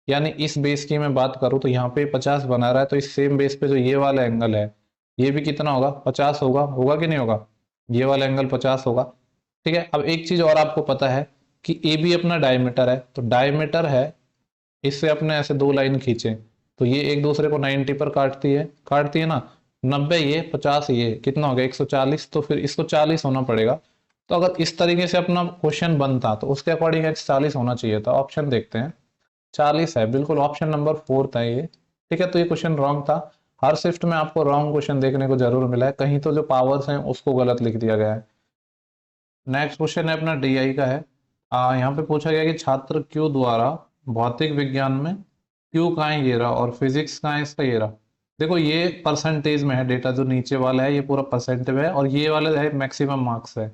यानी इस बेस की मैं बात करूं तो यहाँ पे 50 बना रहा है, तो इस सेम बेस पे जो ये वाला एंगल है ये भी कितना होगा 50 होगा, होगा कि नहीं होगा, ये वाला एंगल 50 होगा। ठीक है, अब एक चीज और आपको पता है कि ए बी अपना डायमीटर है, तो डायमीटर है, इससे अपने ऐसे दो लाइन खींचे तो ये एक दूसरे को 90 पर काटती है ना। 90 ये 50 ये कितना हो गया 140, तो फिर इसको 40 होना पड़ेगा। तो अगर इस तरीके से अपना क्वेश्चन बनता तो उसके अकॉर्डिंग एक्स 40 होना चाहिए था। ऑप्शन देखते हैं, 40 है, बिल्कुल ऑप्शन नंबर 4 था ये। ठीक है, तो ये क्वेश्चन रॉन्ग था। हर शिफ्ट में आपको रॉन्ग क्वेश्चन देखने को जरूर मिला है, कहीं तो जो पावर्स हैं उसको गलत लिख दिया गया है। नेक्स्ट क्वेश्चन है अपना डीआई का है। यहाँ पे पूछा गया कि छात्र क्यू द्वारा भौतिक विज्ञान में क्यू कहाँ है ये रहा, और फिजिक्स कहाँ है इसका ये रहा। देखो ये परसेंटेज में है डेटा, जो नीचे वाला है ये पूरा परसेंटेज है, और ये वाला है मैक्सिमम मार्क्स है।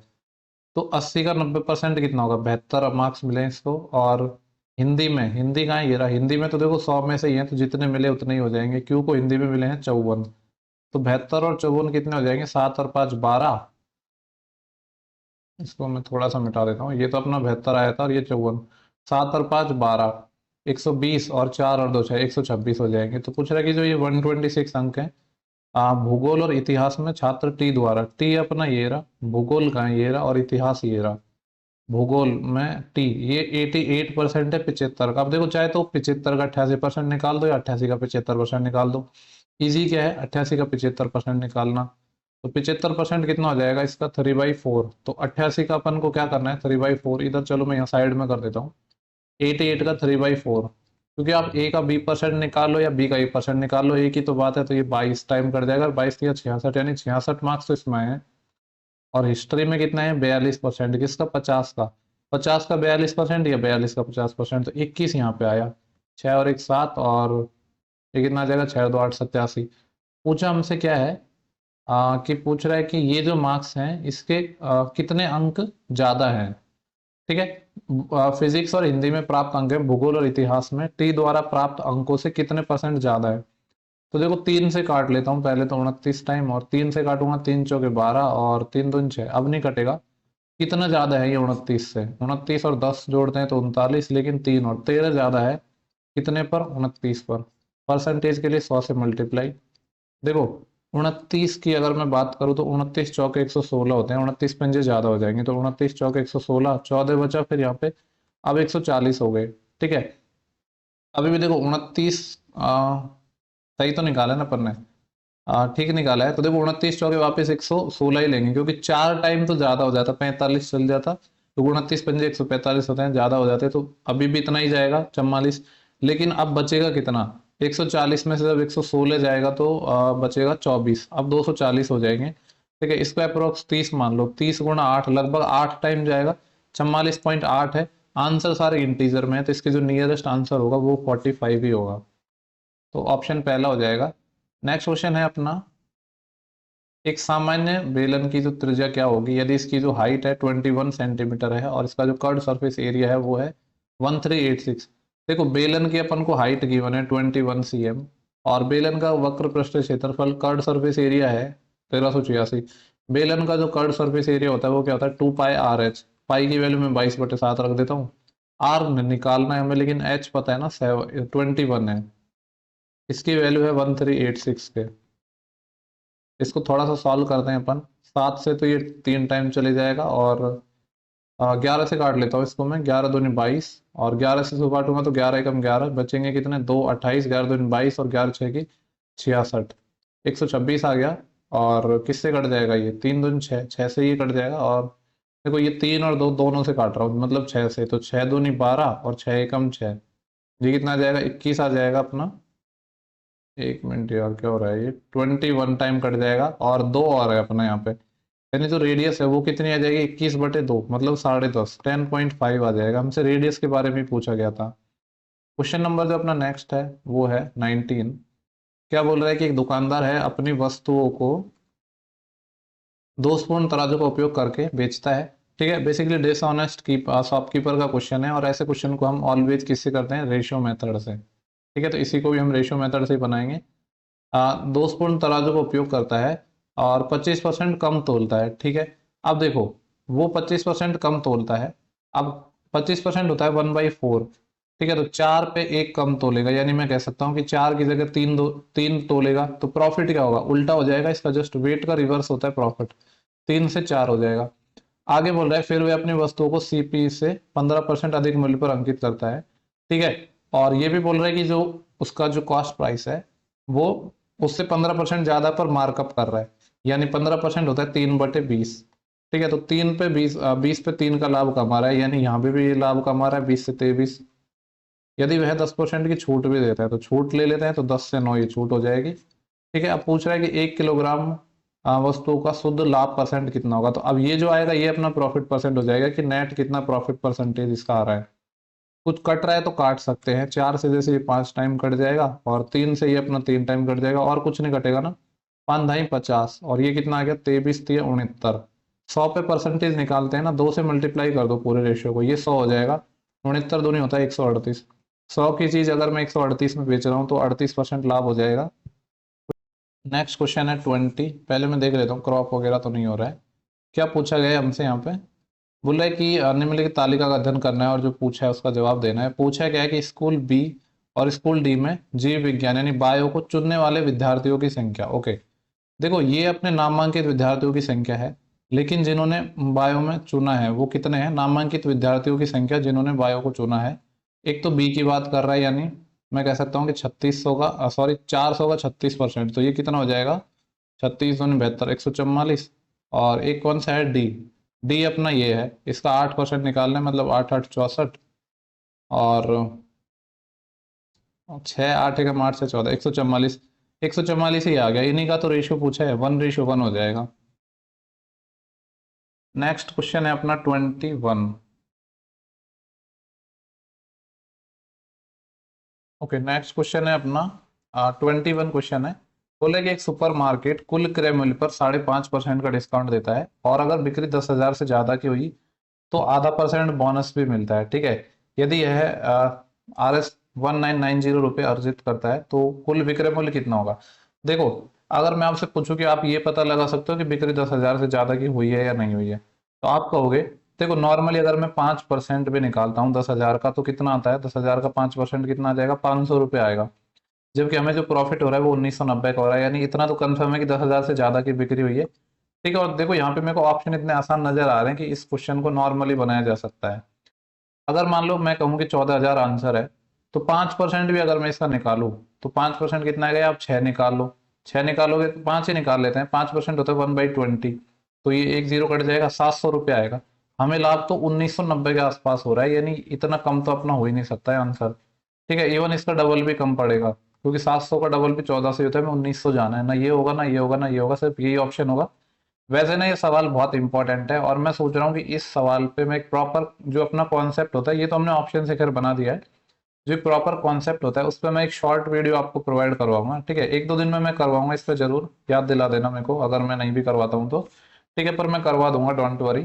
तो 80 का 90% कितना होगा, 72 मार्क्स मिले इसको। और हिंदी में, हिंदी कहाँ है, ये रहा। हिंदी में तो देखो 100 में से ही है, तो जितने मिले उतने ही हो जाएंगे। क्यू को हिंदी में मिले हैं 54, तो 72 और 54 कितने हो जाएंगे, 7 और 5 12। इसको मैं थोड़ा सा मिटा देता हूँ, ये तो अपना 72 आया था और ये 54, 7 और 5 12, 120 और 4 और 2 6, 126 हो जाएंगे। तो पूछ रहा है कि जो ये 126 अंक है भूगोल और इतिहास में छात्र टी द्वारा, टी अपना ये रहा, भूगोल का ये रहा और इतिहास ये रहा। भूगोल में टी ये 88% है 75 का। अब देखो चाहे तो 75 का 88% निकाल दो या 88 का 75% निकाल दो। इजी क्या है 88 का 75% निकालना। तो 75% कितना हो जाएगा इसका, 3/4। तो 88 का अपन को क्या करना है, 3/4। इधर चलो मैं यहाँ साइड में कर देता हूँ, 88 का 3/4। क्योंकि आप ए का 20% निकाल लो या बी का 1% निकाल लो, एक ही तो बात है। तो ये 22 टाइम कर जाएगा, 22 या 66, यानी 66 मार्क्स तो इसमें है। और हिस्ट्री में कितना है 42%, किसका 50 का, 50 का 42% या 42 का 50%, तो 21 यहाँ पे आया। 6 और 1 7, और ये कितना आ जाएगा, 6 2 8 87। पूछा हमसे क्या है कि पूछ रहा है कि ये जो मार्क्स हैं इसके कितने अंक ज्यादा हैं। ठीक है, फिजिक्स और हिंदी में प्राप्त अंक है, भूगोल और इतिहास में टी द्वारा प्राप्त अंकों से कितने परसेंट ज्यादा है। तो देखो 3 से काट लेता हूँ पहले तो 29 टाइम, और 3 से काटूंगा 3 चौके 12 और 3 दूनी 6, अब नहीं कटेगा। कितना ज्यादा है ये 29 से, 29 और 10 जोड़ते हैं तो 39, लेकिन 3 और 13 ज्यादा है कितने पर, 29 पर। परसेंटेज के लिए 100 से मल्टीप्लाई। देखो 29 की अगर मैं बात करूँ तो 29 चौके 116 होते हैं, 29 पंजे ज्यादा हो जाएंगे, तो 29 चौके 116, 14 बचा फिर यहाँ पे, अब 140 हो गए। ठीक है, अभी भी देखो 29 सही तो निकाला है ना अपन ने, ठीक निकाला है। तो देखो 29 चौके वापस 116 ही लेंगे, क्योंकि 4 टाइम तो ज्यादा हो जाता, 45 चल जाता, तो 29 पंजे 145 होते हैं, ज्यादा हो जाते, तो अभी भी इतना ही जाएगा 44। लेकिन अब बचेगा कितना, 140 में से जब 116 जाएगा तो बचेगा 24, अब 240 हो जाएंगे। ठीक है, इसको अप्रोक्स 30 मान लो, 30 गुणा 8 लगभग 8 टाइम जाएगा, 44.8 है। आंसर सारे इंटीजर में है, तो इसके जो नियरेस्ट आंसर होगा वो 45 ही होगा। तो ऑप्शन पहला हो जाएगा। नेक्स्ट क्वेश्चन है अपना, एक सामान्य बेलन की जो त्रिज्या क्या होगी यदि इसकी जो हाइट है 21 सेंटीमीटर है और इसका जो कर्ड सरफेस एरिया है वो है 1386। देखो बेलन की अपन को हाइट गिवन है 21 cm, और बेलन का वक्र पृष्ठ क्षेत्रफल कर्ड सरफेस एरिया है 1386। बेलन का जो कर्ड सरफेस एरिया होता है वो क्या होता है 2πRh। पाई की वैल्यू में 22/7 रख देता हूँ। आर निकालना है हमें, लेकिन एच पता है ना 21 है, इसकी वैल्यू है 1386 के। इसको थोड़ा सा सॉल्व करते हैं अपन। 7 से तो ये 3 टाइम चले जाएगा, और 11 से काट लेता हूँ इसको मैं, 11 दूनी 22, और 11 से इसको काटूंगा तो 11 एकम 11, बचेंगे कितने 2 28, 11 दूनी 22 और 11 6 की 66, 126 आ गया। और किससे कट जाएगा ये, 3 दूनी 6, 6 से ये कट जाएगा। और देखो ये 3 और 2 दोनों से काट रहा हूँ, मतलब 6 से, तो 6 दूनी 12 और 6 एकम 6, ये कितना आ जाएगा 21 आ जाएगा अपना। एक मिनट यार क्या हो रहा है, ये 21 टाइम कट जाएगा, और 2 और है अपना यहाँ पे, यानी जो रेडियस है वो कितनी आ जाएगी 21/2, मतलब 10.5, 10.5 आ जाएगा। हमसे रेडियस के बारे में पूछा गया था। क्वेश्चन नंबर जो अपना नेक्स्ट है वो है 19। क्या बोल रहा है कि एक दुकानदार है अपनी वस्तुओं को दोषपूर्ण तराजू का उपयोग करके बेचता है। ठीक है, बेसिकली डिसऑनेस्ट की शॉपकीपर का क्वेश्चन है, और ऐसे क्वेश्चन को हम ऑलवेज किससे करते हैं, रेशियो मेथड से। ठीक है, तो इसी को भी हम रेशियो मेथड से ही बनाएंगे। दोषपूर्ण तराजू का उपयोग करता है और 25% कम तोलता है। ठीक है, अब देखो वो 25% कम तोलता है, अब 25% होता है 1/4। ठीक है, तो 4 पे 1 कम तोलेगा, यानी मैं कह सकता हूँ कि 4 की जगह 3 तोलेगा, तो प्रॉफिट क्या होगा, उल्टा हो जाएगा इसका, जस्ट वेट का रिवर्स होता है प्रॉफिट, 3 से 4 हो जाएगा। आगे बोल रहा है फिर वे अपनी वस्तुओं को सीपी से 15% अधिक मूल्य पर अंकित करता है। ठीक है, और ये भी बोल रहा है कि जो उसका जो कॉस्ट प्राइस है वो उससे 15% ज्यादा पर मार्कअप कर रहा है, यानी 15% होता है 3/20। ठीक है, तो 3 पे 20, 20 पे 3 का लाभ कमा रहा है, यानी यहाँ पे भी ये लाभ कमा रहा है 20 से 23। यदि वह 10% की छूट भी देता है तो छूट ले लेते हैं, तो 10 से 9 ये छूट हो जाएगी। ठीक है, अब पूछ रहा है कि 1 किलोग्राम वस्तुओं का शुद्ध लाभ परसेंट कितना होगा। तो अब ये जो आएगा ये अपना प्रॉफिट परसेंट हो जाएगा कि नेट कितना प्रॉफिट परसेंटेज इसका आ रहा है। कुछ कट रहा है तो काट सकते हैं, 4 से जैसे ये 5 टाइम कट जाएगा, और 3 से ये अपना 3 टाइम कट जाएगा, और कुछ नहीं कटेगा ना, 5 ढाई 50, और ये कितना आ गया 23 3 69। 100 पे परसेंटेज निकालते हैं ना, 2 से मल्टीप्लाई कर दो पूरे रेशियो को, ये 100 हो जाएगा। 69 दूनी होता है 138। 100 की चीज अगर मैं 138 में बेच रहा हूँ तो 38% लाभ हो जाएगा। नेक्स्ट क्वेश्चन है 20। पहले मैं देख लेता हूँ क्रॉप वगैरह तो नहीं हो रहा है। क्या पूछा गया है हमसे यहाँ पे? बोल रहा है कि निम्नलिखित तालिका का अध्ययन करना है और जो पूछा है उसका जवाब देना है। पूछा गया है कि स्कूल बी और स्कूल डी में जीव विज्ञान यानी बायो को चुनने वाले विद्यार्थियों की संख्या। ओके, देखो ये अपने नामांकित विद्यार्थियों की संख्या है, लेकिन जिन्होंने बायो में चुना है वो कितने हैं? नामांकित विद्यार्थियों की संख्या जिन्होंने बायो को चुना है। एक तो बी की बात कर रहा है, यानी मैं कह सकता हूँ कि 3600 का सॉरी 400 का 36%, तो ये कितना हो जाएगा? 36 दूनी 72, 144। और एक कौन सा है? डी। डी अपना ये है, इसका 8% निकालना है, मतलब 8 8 64। और 6 8 एकम 8 से 14, 144। 144 ही आ गया, इन्हीं का तो रेशियो पूछा है, 1:1 हो जाएगा। नेक्स्ट क्वेश्चन है अपना 21। ओके, नेक्स्ट क्वेश्चन है अपना 21 क्वेश्चन है। बोले कि एक सुपर मार्केट कुल क्रय मूल्य पर 5.5% का डिस्काउंट देता है, और अगर बिक्री 10,000 से ज्यादा की हुई तो ½ % बोनस भी मिलता है। ठीक है, यदि यह RS 1990 रुपये अर्जित करता है तो कुल विक्रय मूल्य कितना होगा? देखो, अगर मैं आपसे पूछूं कि आप ये पता लगा सकते हो कि बिक्री 10,000 से ज्यादा की हुई है या नहीं हुई है, तो आप कहोगे, देखो नॉर्मली अगर मैं 5% भी निकालता हूँ 10,000 का तो कितना आता है? 10,000 का 5% कितना आ जाएगा? 500 रुपये आएगा। जबकि हमें जो प्रॉफिट हो रहा है वो 1990 का हो रहा है, यानी इतना तो कंफर्म है कि 10,000 से ज्यादा की बिक्री हुई है। ठीक है, और देखो यहाँ पे मेरे को ऑप्शन इतने आसान नजर आ रहे हैं कि इस क्वेश्चन को नॉर्मली बनाया जा सकता है। अगर मान लो मैं कहूँ कि 14,000 आंसर है, तो 5% भी अगर मैं इसका निकालूं तो 5% कितना आएगा? आप 6 निकाल लो। 6 निकालोगे तो 5 ही निकाल लेते हैं, 5% होता है 1/20। तो ये एक जीरो कट जाएगा, 700 रुपये आएगा। हमें लाभ तो 1990 के आसपास हो रहा है, यानी इतना कम तो अपना हो ही नहीं सकता है आंसर। ठीक है, इवन इसका डबल भी कम पड़ेगा, क्योंकि 700 का डबल भी 14 से होता है, हमें 1900 जाना है ना, ये होगा ना ये होगा ना ये होगा, सिर्फ यही ऑप्शन होगा। वैसे ना ये सवाल बहुत इंपॉर्टेंट है, और मैं सोच रहा हूँ कि इस सवाल पे मैं एक प्रॉपर जो अपना कॉन्सेप्ट होता है, ये तो हमने ऑप्शन से खैर बना दिया है, जो प्रॉपर कॉन्सेप्ट होता है उस पर मैं एक शॉर्ट वीडियो आपको प्रोवाइड करवाऊंगा। ठीक है, 1 2 दिन में मैं करवाऊंगा, इस पर जरूर याद दिला देना मेरे को अगर मैं नहीं भी करवाता हूँ तो। ठीक है, पर मैं करवा दूंगा, डोंट वरी।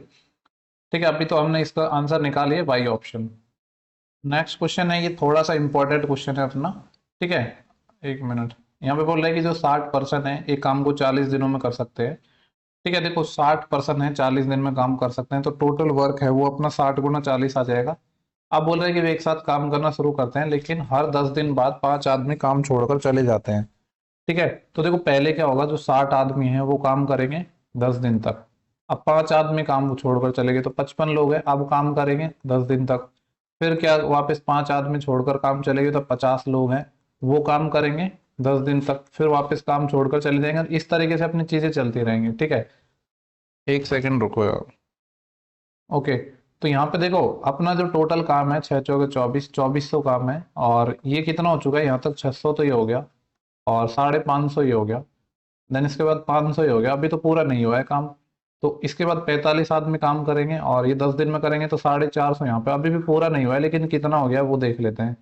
ठीक है, अभी तो हमने इसका आंसर निकालिए बाई ऑप्शन। नेक्स्ट क्वेश्चन है, ये थोड़ा सा इंपॉर्टेंट क्वेश्चन है अपना। ठीक है, एक मिनट। यहाँ पे बोल रहा है कि जो 60% है एक काम को 40 दिनों में कर सकते हैं। ठीक है, देखो 60% है, 40 दिन में काम कर सकते हैं, तो टोटल वर्क है वो अपना 60 × 40 आ जाएगा। आप बोल रहे हैं कि वे एक साथ काम करना शुरू करते हैं, लेकिन हर 10 दिन बाद 5 आदमी काम छोड़कर चले जाते हैं। ठीक है, तो देखो पहले क्या होगा, जो 60 आदमी हैं वो काम करेंगे 10 दिन तक। अब 5 आदमी काम छोड़कर चले गए तो 55 लोग हैं, अब काम करेंगे 10 दिन तक। फिर क्या, वापस 5 आदमी छोड़कर काम चले गए तो 50 लोग हैं, वो काम करेंगे 10 दिन तक, फिर वापस काम छोड़कर चले जाएंगे। इस तरीके से अपनी चीजें चलती रहेंगी। ठीक है, एक सेकंड रुको यार। ओके, तो यहाँ पे देखो अपना जो टोटल काम है 6 × 4 = 24, 2400 काम है, और ये कितना हो चुका है यहाँ तक? 600 तो ये हो गया, और 550 ये हो गया, देन इसके बाद 500 ही हो गया, अभी तो पूरा नहीं हुआ है काम। तो इसके बाद 45 आदमी काम करेंगे, और ये 10 दिन में करेंगे तो 450 यहाँ पे, अभी भी पूरा नहीं हुआ है, लेकिन कितना हो गया वो देख लेते हैं।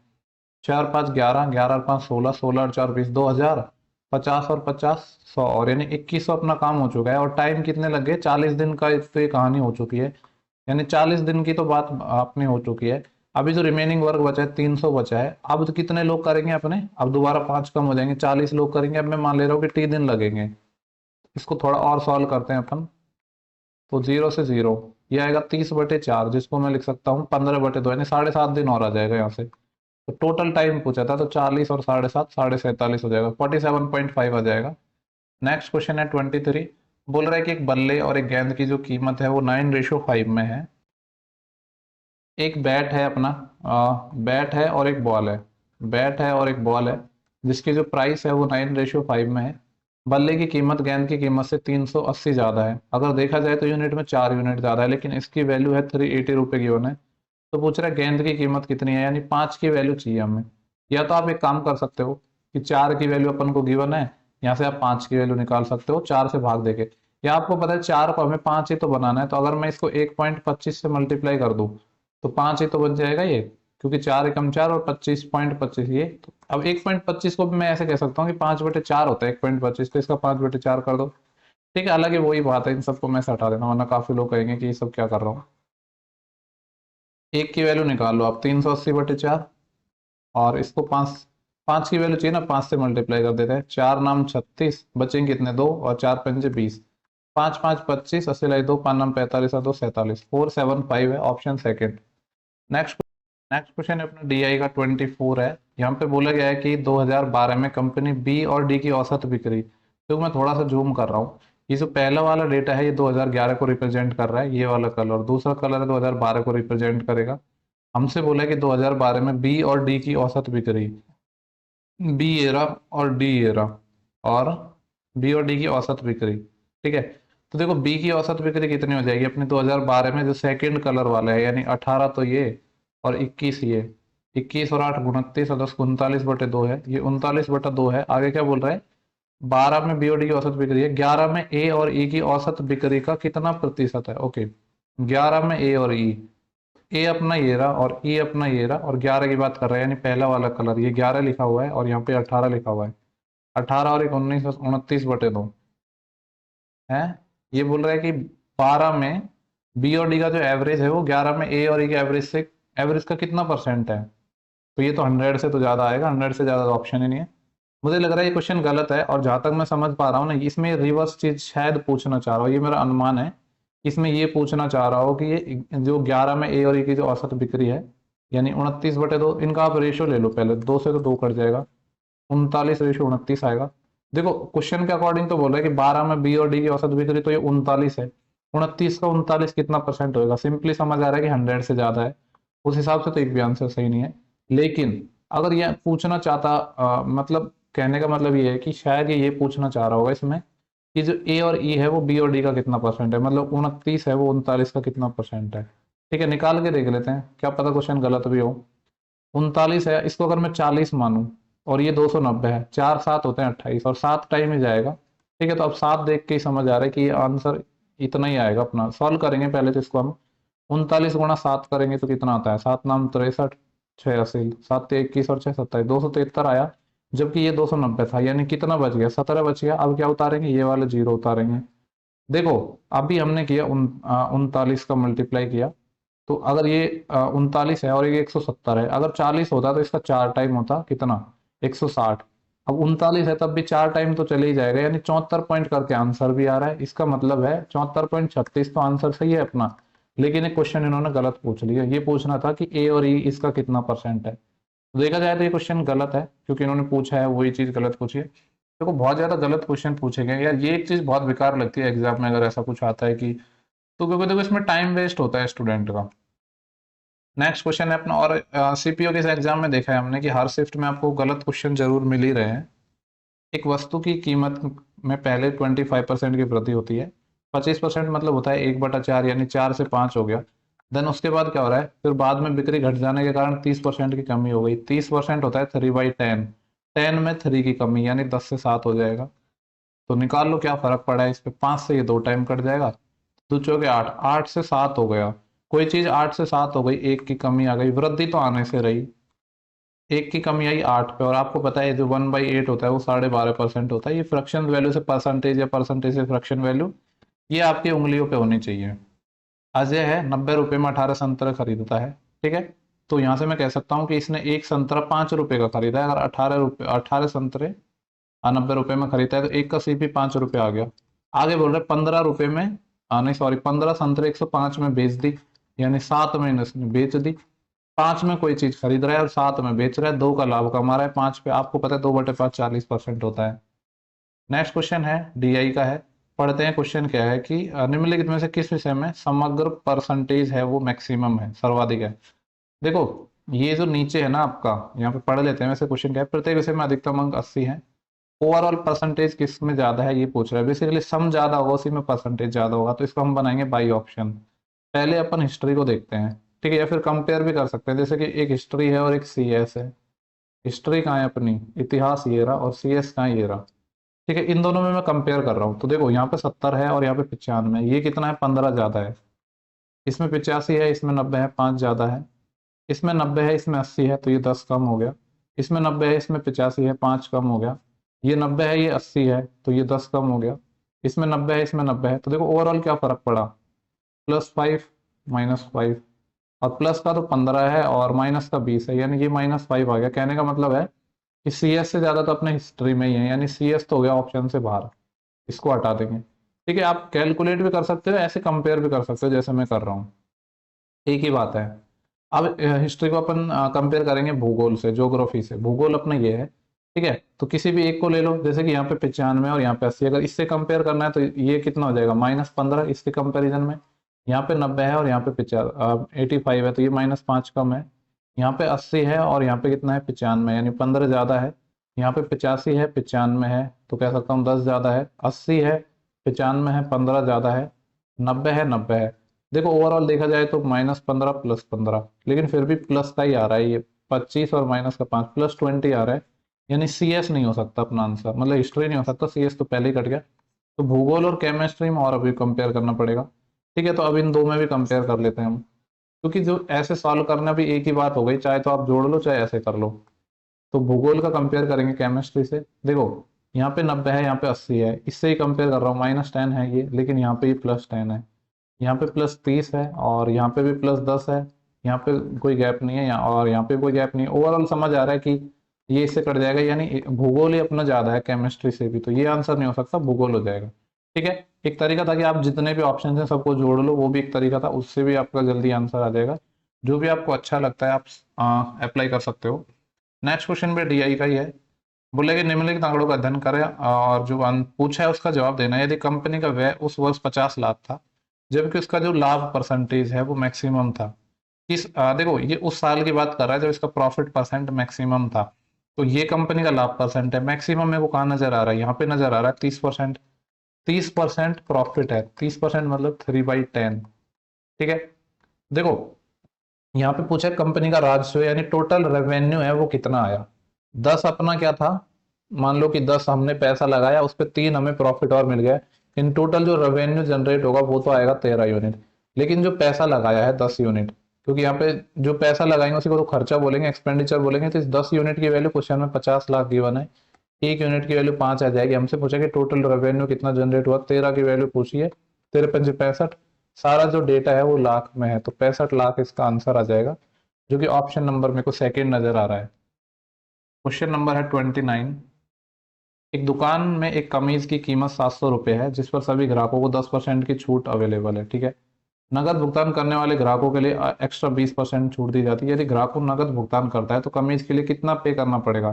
4 5 11, 11 और 5 16, 16 और 4 20, 2000, 50 और 50 100, और यानी 2100 अपना काम हो चुका है। और टाइम कितने लग गए? 40 दिन का तो ये कहानी हो चुकी है, यानी 40 दिन की तो बात अपनी हो चुकी है। अभी जो रिमेनिंग वर्क बचा है 300 बचा है, अब तो कितने लोग करेंगे अपने? अब दोबारा 5 कम हो जाएंगे, 40 लोग करेंगे। अब मैं मान ले रहा हूँ कि 3 दिन लगेंगे। इसको थोड़ा और सॉल्व करते हैं अपन। तो 0 से 0 ये आएगा 30/4, जिसको मैं लिख सकता हूँ 15/2, यानी 7.5 दिन और आ जाएगा यहाँ से। तो टोटल टाइम पूछा था तो 40 और 7.5, 47 हो जाएगा, 47.5 आ जाएगा। नेक्स्ट क्वेश्चन है 23। बोल रहा है कि एक बल्ले और एक गेंद की जो कीमत है वो 9:5 में है। एक बैट है अपना, बैट है और एक बॉल है। बैट है और एक बॉल है, जिसकी जो प्राइस है वो 9:5 में है। बल्ले की कीमत गेंद की कीमत से 380 ज्यादा है। अगर देखा जाए तो यूनिट में 4 यूनिट ज्यादा है, लेकिन इसकी वैल्यू है 380 रुपये गिवन है। तो पूछ रहा है गेंद की कीमत कितनी है, यानी 5 की वैल्यू चाहिए हमें। या तो आप एक काम कर सकते हो कि 4 की वैल्यू अपन को गिवन है, यहाँ से आप 5 की वैल्यू निकाल सकते हो 4 से भाग देके। या आपको पता है 4 को हमें 5 ही तो बनाना है, तो अगर मैं इसको 1.25 से मल्टीप्लाई कर दूं तो 5 ही तो बन जाएगा ये, क्योंकि 4 × 4 और 25.25 ये। तो अब 1.25 को भी मैं ऐसे कह सकता हूँ कि 5/4 होता है 1.25, तो इसका 5/4 कर दो। ठीक है, हालांकि वही बात है, इन सबको मैं से हटा देना, वरना काफी लोग कहेंगे कि ये सब क्या कर रहा हूँ। एक की वैल्यू निकाल लो आप, 380/4, और इसको पाँच, पाँच की वैल्यू चाहिए ना, पाँच से मल्टीप्लाई कर देते हैं। चार नाम 36, बचेंगे कितने, दो, और चार पंजे 20, पाँच पाँच 25, अस्सी लाई दो, पाँच नाम 45 और दो 47, 475 है option second. Next, next question है अपना डीआई का 24 है। यहाँ पे बोला गया है कि 2012 में कंपनी बी और डी की औसत बिक्री, तो मैं थोड़ा सा जूम कर रहा हूँ। ये जो पहला वाला डेटा है ये 2011 को रिप्रेजेंट कर रहा है, ये वाला कलर, दूसरा कलर है 2012 को रिप्रेजेंट करेगा। हमसे बोला है कि 2012 में बी और डी की औसत बिक्री, बी एरा और डी एरा, और बी और डी की औसत बिक्री, ठीक है। तो देखो बी की औसत बिक्री कितनी हो जाएगी अपनी 2012 में, जो सेकंड कलर वाला है, यानी 18 तो ये, और 21 ये, 21 और 8 29 और 10 39/2 है, ये 39/2 है। आगे क्या बोल रहा है, 12 में बी और डी की औसत बिक्री है, 11 में ए और ई की औसत बिक्री का कितना प्रतिशत है। ओके, 11 में ए और ई, ए अपना ये रहा और ई अपना ये रहा, और 11 की बात कर रहे हैं, यानी पहला वाला कलर, ये 11 लिखा हुआ है और यहाँ पे 18 लिखा हुआ है। 18 और एक 19, 29/2 है। ये बोल रहा है कि 12 में बी और डी का जो एवरेज है वो 11 में ए और ई के एवरेज से, एवरेज का कितना परसेंट है। तो ये तो 100 से तो ज्यादा आएगा, 100 से ज्यादा ऑप्शन ही नहीं है। मुझे लग रहा है ये क्वेश्चन गलत है, और जहां तक मैं समझ पा रहा हूँ ना, इसमें रिवर्स चीज शायद पूछना चाह रहा हूँ, ये मेरा अनुमान है। इसमें ये पूछना चाह रहा हो कि ये जो 11 में ए और ई की जो औसत बिक्री है, यानी 29/2, इनका आप रेशो ले लो पहले, दो से तो दो कट जाएगा, 39/29 आएगा। देखो क्वेश्चन के अकॉर्डिंग तो बोल रहा है कि 12 में बी और डी की औसत बिक्री, तो ये 39 है, 29 का 39 कितना परसेंट होगा, सिंपली समझ आ रहा है कि 100 से ज्यादा है। उस हिसाब से तो एक भी आंसर सही नहीं है। लेकिन अगर यह पूछना चाहता, मतलब कहने का मतलब ये है कि शायद ये पूछना चाह रहा होगा इसमें कि जो ए और ई है वो बी और डी का कितना परसेंट है, मतलब 29 है वो 39 का कितना परसेंट है। ठीक है, निकाल के देख लेते हैं, क्या पता क्वेश्चन गलत भी हो। 39 है, इसको अगर मैं 40 मानूं, और ये 290 है, चार सात होते हैं 28, और सात टाइम ही जाएगा। ठीक है, तो अब सात देख के ही समझ आ रहा है कि ये आंसर इतना ही आएगा। अपना सॉल्व करेंगे पहले तो इसको हम, 39 × 7 करेंगे तो कितना आता है, सात नाम 63, 6 80, सात 21 और 6 27, 273 आया। जबकि ये 290 था, यानी कितना बच गया, 17 बच गया। अब क्या उतारेंगे, ये वाले जीरो उतारेंगे। देखो अभी हमने किया 39 का मल्टीप्लाई किया, तो अगर ये 39 है और ये 170 है, अगर 40 होता तो इसका चार टाइम होता, कितना, 160। अब 39 है तब भी चार टाइम तो चले ही जाएगा, यानी 74 पॉइंट करके आंसर भी आ रहा है। इसका मतलब है 74.36 तो आंसर सही है अपना। लेकिन एक क्वेश्चन इन्होंने गलत पूछ लिया, ये पूछना था कि ए और ई इसका कितना परसेंट है। तो देखा जाए तो ये क्वेश्चन गलत है, क्योंकि इन्होंने पूछा है वही चीज गलत पूछी है। देखो बहुत ज्यादा गलत क्वेश्चन पूछे गए यार, ये एक चीज बहुत बेकार लगती है एग्जाम में अगर ऐसा कुछ आता है कि, तो क्योंकि देखो इसमें टाइम वेस्ट होता है स्टूडेंट का। नेक्स्ट क्वेश्चन है अपना, और सीपीओ के इस एग्जाम में देखा है हमने कि हर शिफ्ट में आपको गलत क्वेश्चन जरूर मिल ही रहे हैं। एक वस्तु की कीमत में पहले 25% की वृद्धि होती है, 25% मतलब होता है 1/4, यानी 4 से 5 हो गया। देन उसके बाद क्या हो रहा है, फिर बाद में बिक्री घट जाने के कारण 30% की कमी हो गई, 30% होता है 3/10, 10 में 3 की कमी, यानी 10 से 7 हो जाएगा। तो निकाल लो क्या फर्क पड़ा है इस पे, 5 से ये दो टाइम कट जाएगा, दो चौके 8, 8 से 7 हो गया। कोई चीज 8 से 7 हो गई, एक की कमी आ गई, वृद्धि तो आने से रही, एक की कमी आई 8 पे। और आपको पता है जो 1/8 होता है वो 12.5% होता है। ये फ्रैक्शन वैल्यू से परसेंटेज या परसेंटेज से फ्रैक्शन वैल्यू, ये आपकी उंगलियों पे होनी चाहिए। अजय है 90 रुपए में 18 संतरा खरीदता है, ठीक है। तो यहाँ से मैं कह सकता हूँ कि इसने एक संतरा 5 रुपए का खरीदा है। अगर 18 रुपए, 18 संतरे 90 रुपए में खरीदा है, तो एक का सीपी 5 रुपए आ गया। आगे बोल रहे 15 रुपए में, नहीं सॉरी, 15 संतरे 105 में बेच दी, यानी 7 में इसने बेच दी। 5 में कोई चीज खरीद रहा है और 7 में बेच रहा है, 2 का लाभ कमा रहा है 5 पे। आपको पता है 2/5 40% होता है। नेक्स्ट क्वेश्चन है डीआई का है, पढ़ते हैं। क्वेश्चन क्या है कि निम्नलिखित में से किस विषय में समग्र परसेंटेज है वो मैक्सिमम है, सर्वाधिक है। देखो ये जो नीचे है ना आपका, यहाँ पे पढ़ लेते हैं वैसे क्वेश्चन क्या है। प्रत्येक विषय में अधिकतम अंक 80 है, ओवरऑल परसेंटेज किस में ज्यादा है ये पूछ रहा है। बेसिकली सम ज्यादा होगा उसी में परसेंटेज ज्यादा होगा, तो इसको हम बनाएंगे बाई ऑप्शन। पहले अपन हिस्ट्री को देखते हैं, ठीक है, या फिर कंपेयर भी कर सकते हैं। जैसे कि एक हिस्ट्री है और एक सीएस है। हिस्ट्री कहाँ है अपनी, इतिहास ये रहा, और सीएस कहाँ है, ये रहा। ठीक है, इन दोनों में मैं कंपेयर कर रहा हूँ, तो देखो यहाँ पे 70 है और यहाँ पे 95 है, ये कितना है, 15 ज्यादा है। इसमें 85 है, इसमें 90 है, 5 ज्यादा है। इसमें 90 है, इसमें 80 है, तो ये 10 कम हो गया। इसमें 90 है, इसमें 85 है, 5 कम हो गया। ये 90 है, ये 80 है, तो ये 10 कम हो गया। इसमें 90 है, इसमें 90 है, तो देखो ओवरऑल क्या फर्क पड़ा, +5 -5, और प्लस का तो 15 है और माइनस का 20 है, यानी ये -5 आ गया। कहने का मतलब है कि सी एस से ज़्यादा तो अपने हिस्ट्री में ही है, यानी सी एस तो हो गया ऑप्शन से बाहर, इसको हटा देंगे। ठीक है, आप कैलकुलेट भी कर सकते हो, ऐसे कंपेयर भी कर सकते हो जैसे मैं कर रहा हूँ, एक ही बात है। अब हिस्ट्री को अपन कंपेयर करेंगे भूगोल से, ज्योग्राफी से। भूगोल अपना ये है, ठीक है, तो किसी भी एक को ले लो, जैसे कि यहाँ पे 95 और यहाँ पे 80, अगर इससे कंपेयर करना है तो ये कितना हो जाएगा -15 इसके कंपेरिजन में। यहाँ पे 90 है और यहाँ पे 85 है, तो ये -5 कम है। यहाँ पे 80 है और यहाँ पे कितना है 95, यानी 15 ज़्यादा है। यहाँ पे 85 है, 95 है, तो कह सकता हूँ 10 ज़्यादा है। 80 है, 95 है, 15 ज़्यादा है। 90 है, 90 है। देखो ओवरऑल देखा जाए तो -15 +15, लेकिन फिर भी प्लस का ही आ रहा है ये, 25 और माइनस का 5, +20 आ रहा है। यानी सी एस नहीं हो सकता अपना आंसर, मतलब हिस्ट्री नहीं हो सकता, सी एस तो पहले ही कट गया। तो भूगोल और केमिस्ट्री में और अभी कंपेयर करना पड़ेगा। ठीक है, तो अब इन दो में भी कंपेयर कर लेते हैं हम, क्योंकि जो ऐसे सॉल्व करना भी एक ही बात हो गई, चाहे तो आप जोड़ लो चाहे ऐसे कर लो। तो भूगोल का कंपेयर करेंगे केमिस्ट्री से। देखो यहाँ पे 90 है, यहाँ पे 80 है, इससे ही कंपेयर कर रहा हूँ। -10 है ये, लेकिन यहाँ पे ही +10 है, यहाँ पे +30 है और यहाँ पे भी +10 है। यहाँ पे कोई गैप नहीं है, यहाँ और यहाँ पे कोई गैप नहीं है। ओवरऑल समझ आ रहा है कि ये इससे कट जाएगा, यानी भूगोल ही अपना ज़्यादा है केमिस्ट्री से भी, तो ये आंसर नहीं हो सकता, भूगोल हो जाएगा। ठीक है, एक तरीका था कि आप जितने भी ऑप्शन हैं सबको जोड़ लो, वो भी एक तरीका था, उससे भी आपका जल्दी आंसर आ जाएगा। जो भी आपको अच्छा लगता है आप अप्लाई कर सकते हो। नेक्स्ट क्वेश्चन भी डीआई का ही है। बोले कि निम्नलिखित आंकड़ों का अध्ययन करें और जो पूछा है उसका जवाब देना है। यदि कंपनी का व्यय उस वर्ष 50 लाख था, जबकि उसका जो लाभ परसेंटेज है वो मैक्सिमम था। देखो ये उस साल की बात कर रहा है जब इसका प्रॉफिट परसेंट मैक्सिमम था। तो ये कंपनी का लाभ परसेंट है, मैक्सिमम मेरे को कहाँ नजर आ रहा है, यहाँ पे नजर आ रहा है 30%। 30% प्रॉफिट है, 30% मतलब 3/10। ठीक है, देखो यहाँ पे पूछा कंपनी का राजस्व यानी टोटल रेवेन्यू है वो कितना आया। 10 अपना क्या था, मान लो कि 10 हमने पैसा लगाया, उस पर 3 हमें प्रॉफिट और मिल गया। इन टोटल जो रेवेन्यू जनरेट होगा वो तो आएगा 13 यूनिट, लेकिन जो पैसा लगाया है 10 यूनिट, क्योंकि यहाँ पे जो पैसा लगाएंगे उसी को तो खर्चा बोलेंगे, एक्सपेंडिचर बोलेंगे। तो इस 10 यूनिट की वैल्यू क्वेश्चन में 50 लाख गिवन है, एक यूनिट की वैल्यू 5 आ जाएगी। हमसे पूछा कि टोटल रेवेन्यू कितना जनरेट हुआ, 13 की वैल्यू पूछी है, 13×5 = 65। सारा जो डेटा है वो लाख में है, तो 65 लाख इसका आंसर आ जाएगा, जो कि ऑप्शन नंबर मेरे को सेकंड नजर आ रहा है। क्वेश्चन नंबर है 29। एक दुकान में एक कमीज की कीमत 700 रुपये है, जिस पर सभी ग्राहकों को 10% की छूट अवेलेबल है। ठीक है, नगद भुगतान करने वाले ग्राहकों के लिए एक्स्ट्रा 20% छूट दी जाती है। यदि ग्राहक को नगद भुगतान करता है तो कमीज के लिए कितना पे करना पड़ेगा।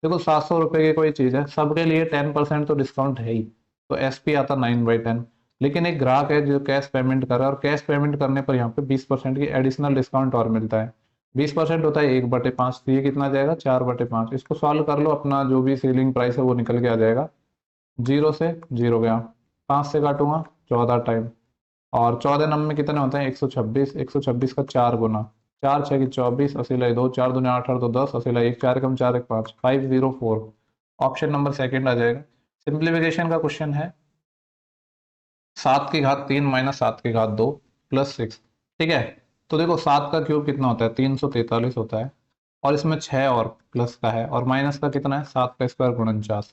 देखो 700 रुपये की कोई चीज़ है, सबके लिए 10% तो डिस्काउंट है ही, तो एस पी आता 9/10। लेकिन एक ग्राहक है जो कैश पेमेंट कर रहा है, और कैश पेमेंट करने पर यहाँ पे 20% की एडिशनल डिस्काउंट और मिलता है। 20% होता है 1/5, तो ये कितना आ जाएगा 4/5। इसको सॉल्व कर लो, अपना जो भी सेलिंग प्राइस है वो निकल के आ जाएगा। 0 से 0 गया, 5 से काटूंगा 14 टाइम, और 14 नंबर में कितने होते हैं 126। 126 का 4 गुना, 4×6 = 24, 80 × 2, 4×2 = 8, 8 × 2 = 10, 80 × 1, 4 × 4 = 5, 504। ऑप्शन नंबर सेकंड आ जाएगा। सिंप्लीफिकेशन का क्वेश्चन है, 7⁻³ - 7⁻² +6। ठीक है, तो देखो 7 का क्यूब कितना होता है 343 होता है, और इसमें 6 और प्लस का है, और माइनस का कितना है 7 का स्क्वायर 49।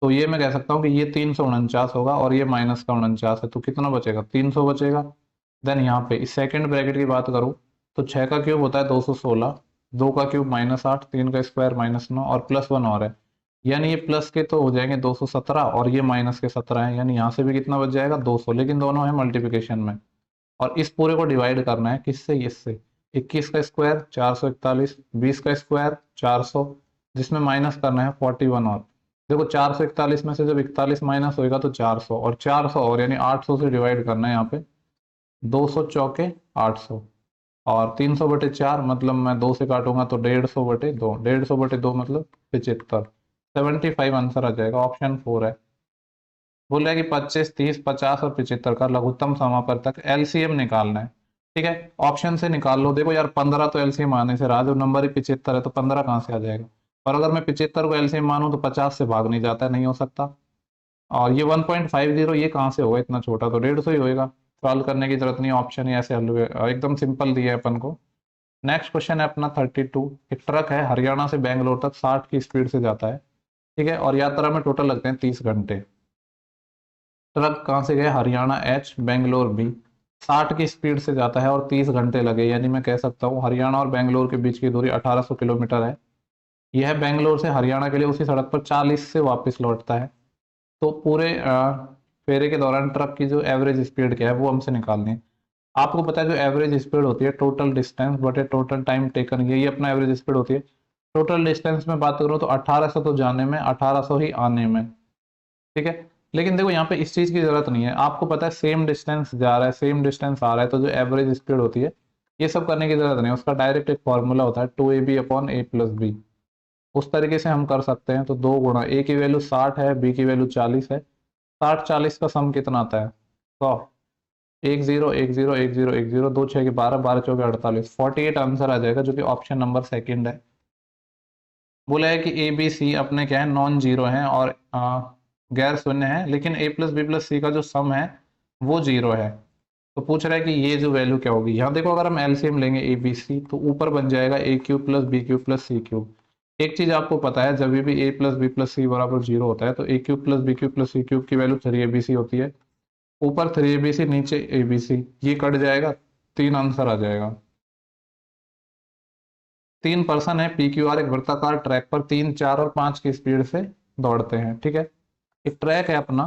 तो ये मैं कह सकता हूँ कि ये 349 होगा और ये माइनस का 49 है, तो कितना बचेगा 300 बचेगा। देन यहाँ पे इस सेकंड ब्रैकेट की बात करूँ तो 6 का क्यूब होता है 216, 2 का क्यूब -8, 3 का स्क्वायर -9 और +1 और है, यानी ये प्लस के तो हो जाएंगे 217 और ये माइनस के 17 है, यानी यहाँ से भी कितना बच जाएगा 200, लेकिन दोनों है मल्टीप्लिकेशन में। और इस पूरे को डिवाइड करना है किससे, इससे। 21 का स्क्वायर 441, 20 का स्क्वायर 400, जिसमें माइनस करना है 41 और। देखो 441 में से जब 41 माइनस होएगा तो 400, और 400 और यानी 800 से डिवाइड करना है यहाँ पे। 200 चौके 800, और 300/4 मतलब मैं 2 से काटूंगा तो 150/2, 150/2 मतलब 75। 75 आंसर आ जाएगा, ऑप्शन 4 है। बोल रहा है कि 25, 30, 50 और 75 का लघुत्तम समापवर्तक एलसीएम निकालना है। ठीक है, ऑप्शन से निकाल लो। देखो यार 15 तो एलसीएम आने से रहा, जो नंबर ही 75 है तो 15 कहाँ से आ जाएगा। और अगर मैं 75 को एलसीएम मानूं तो 50 से भाग नहीं जाता है, नहीं हो सकता। और ये 1.50 ये कहाँ से होगा इतना छोटा, तो 150 ही होएगा। सॉल्व करने की जरूरत नहीं, ऑप्शन ही ऐसे हल हुए, एकदम सिंपल दिया है अपन को। नेक्स्ट क्वेश्चन है अपना 32। एक ट्रक है, हरियाणा से बेंगलोर तक 60 की स्पीड से जाता है। ठीक है, और यात्रा में टोटल लगते हैं 30 घंटे। ट्रक कहाँ से गया, हरियाणा H, बेंगलोर B, 60 की स्पीड से जाता है और 30 घंटे लगे, यानी मैं कह सकता हूँ हरियाणा और बेंगलोर के बीच की दूरी 1800 किलोमीटर है। यह बेंगलोर से हरियाणा के लिए उसी सड़क पर 40 से वापस लौटता है। तो पूरे फेरे के दौरान ट्रक की जो एवरेज स्पीड क्या है वो हमसे निकालनी है। आपको पता है जो एवरेज स्पीड होती है टोटल डिस्टेंस बटे टोटल टाइम टेकन, यही अपना एवरेज स्पीड होती है। टोटल डिस्टेंस में बात करूँ तो 1800 तो जाने में, 1800 ही आने में, ठीक है। लेकिन देखो यहाँ पे इस चीज की जरूरत नहीं है, आपको पता है सेम डिस्टेंस जा रहा है सेम डिस्टेंस आ रहा है, तो जो एवरेज स्पीड होती है ये सब करने की जरूरत नहीं है, उसका डायरेक्ट एक फॉर्मूला होता है 2ab/a+b। उस तरीके से हम कर सकते हैं। तो 2 गुणा ए की वैल्यू 60 है, बी की वैल्यू 40 है, 60 40 का सम कितना आता है 100। 10 10 10 10, 2 6 12, 12 चौके 48, 48 आंसर आ जाएगा, जो कि ऑप्शन नंबर सेकंड है। बोला है कि ए बी सी अपने क्या है नॉन जीरो हैं और गैर शून्य है, लेकिन a+b+c का जो सम है वो जीरो है। तो पूछ रहा है कि ये जो वैल्यू क्या होगी। यहाँ देखो अगर हम एलसीएम लेंगे ए बी सी तो ऊपर बन जाएगा a³ + b³ + c³। एक चीज आपको पता है जब भी a+b+c बराबर जीरो होता है तो a³ + b³+ c³ की वैल्यू 3abc होती है। ऊपर 3abc नीचे abc, ये कट जाएगा, 3 आंसर आ जाएगा। 3 पर्सन है PQR एक वृत्ताकार ट्रैक पर 3 4 और 5 की स्पीड से दौड़ते हैं, ठीक है। एक ट्रैक है अपना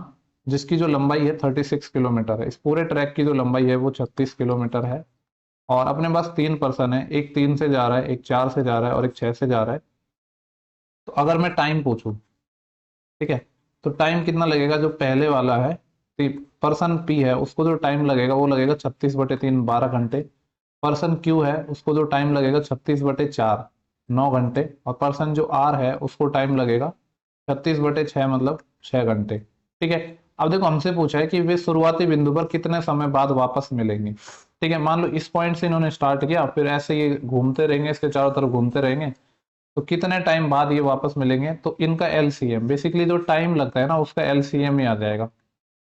जिसकी जो लंबाई है 36 किलोमीटर है, इस पूरे ट्रैक की जो लंबाई है वो 36 किलोमीटर है। और अपने पास 3 पर्सन है, एक 3 से जा रहा है, एक 4 से जा रहा है और एक 6 से जा रहा है। तो अगर मैं टाइम पूछूं, ठीक है, तो टाइम कितना लगेगा, जो पहले वाला है पर्सन P है उसको जो टाइम लगेगा वो लगेगा 36/3 12 घंटे। पर्सन Q है उसको जो टाइम लगेगा 36/4 9 घंटे। और पर्सन जो R है उसको टाइम लगेगा 36/6 मतलब 6 घंटे, ठीक है। अब देखो हमसे पूछा है कि वे शुरुआती बिंदु पर कितने समय बाद वापस मिलेंगे, ठीक है। मान लो इस पॉइंट से इन्होंने स्टार्ट किया, फिर ऐसे ये घूमते रहेंगे, इसके चारों तरफ घूमते रहेंगे, तो कितने टाइम बाद ये वापस मिलेंगे। तो इनका एलसीएम बेसिकली जो टाइम लगता है ना उसका एलसीएम ही आ जाएगा।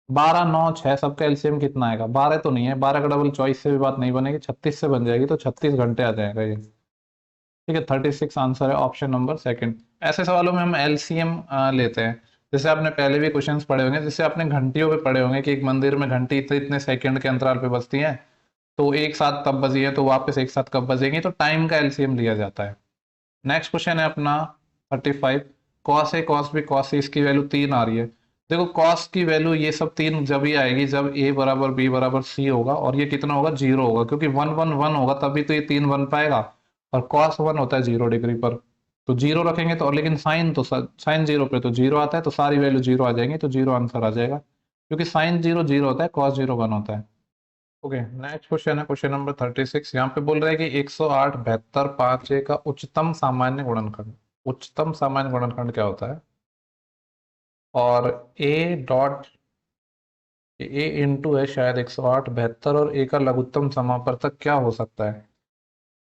12 9 6 सबका एलसीएम कितना आएगा, 12 तो नहीं है, 12 का डबल चॉइस से भी बात नहीं बनेगी, 36 से बन जाएगी, तो 36 घंटे आ जाएगा ये, ठीक है। 36 आंसर है ऑप्शन नंबर सेकंड। ऐसे सवालों में हम एलसीएम लेते हैं। जैसे आपने पहले भी क्वेश्चंस पढ़े होंगे, जैसे आपने घंटियों पे पढ़े होंगे कि एक मंदिर में घंटी इतने इतने सेकंड के अंतराल पे बजती है, तो एक साथ तब बजी है तो वापस एक साथ कब बजेंगी, तो टाइम का एलसीएम लिया जाता है। नेक्स्ट क्वेश्चन है अपना 35। Cos A cos B cos सी, इसकी वैल्यू 3 आ रही है। देखो कॉस की वैल्यू ये सब 3 जब ही आएगी जब a बराबर b बराबर c होगा, और ये कितना होगा 0 होगा, क्योंकि 1 1 1 होगा तभी तो ये 3 बन पाएगा। और कॉस 1 होता है 0 डिग्री पर, तो 0 रखेंगे तो, और लेकिन साइन तो साइन 0 पे तो 0 आता है, तो सारी वैल्यू 0 आ जाएंगी, तो 0 आंसर आ जाएगा, क्योंकि साइन 0 0 होता है, कॉस 0 1 होता है। ओके, नेक्स्ट क्वेश्चन है क्वेश्चन नंबर 36। यहाँ पे बोल रहा है कि 108 72 5a का उच्चतम सामान्य गुणनखंड। उच्चतम सामान्य गुणनखंड क्या होता है, और ए इंटू है शायद 108 72 और a का लघुत्तम समापवर्तक क्या हो सकता है।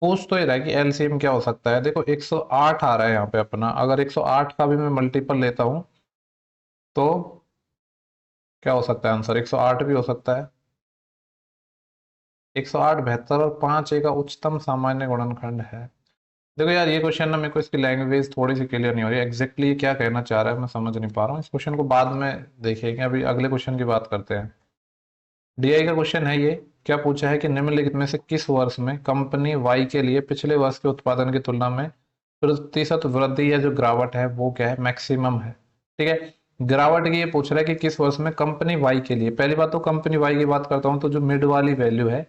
पूछ तो ये रहा है कि एलसीएम क्या हो सकता है। देखो 108 आ रहा है यहाँ पे अपना, अगर 108 का भी मैं मल्टीपल लेता हूँ तो क्या हो सकता है आंसर, 108 भी हो सकता है। 108 72 और 5a का उच्चतम सामान्य गुणनखंड है। देखो यार ये क्वेश्चन ना मेरे को इसकी लैंग्वेज थोड़ी सी क्लियर नहीं हो रही, एग्जैक्टली क्या कहना चाह रहा है मैं समझ नहीं पा रहा हूँ। इस क्वेश्चन को बाद में देखेंगे, अभी अगले क्वेश्चन की बात करते हैं। डीआई का क्वेश्चन है ये, क्या पूछा है कि निम्नलिखित में से किस वर्ष में कंपनी वाई के लिए पिछले वर्ष के उत्पादन की तुलना में प्रतिशत वृद्धि या जो गिरावट है वो क्या है, मैक्सिमम है, ठीक है। गिरावट की ये पूछ रहा है कि किस वर्ष में कंपनी वाई के लिए। पहली बात तो कंपनी वाई की बात करता हूँ तो जो मिड वाली वैल्यू है,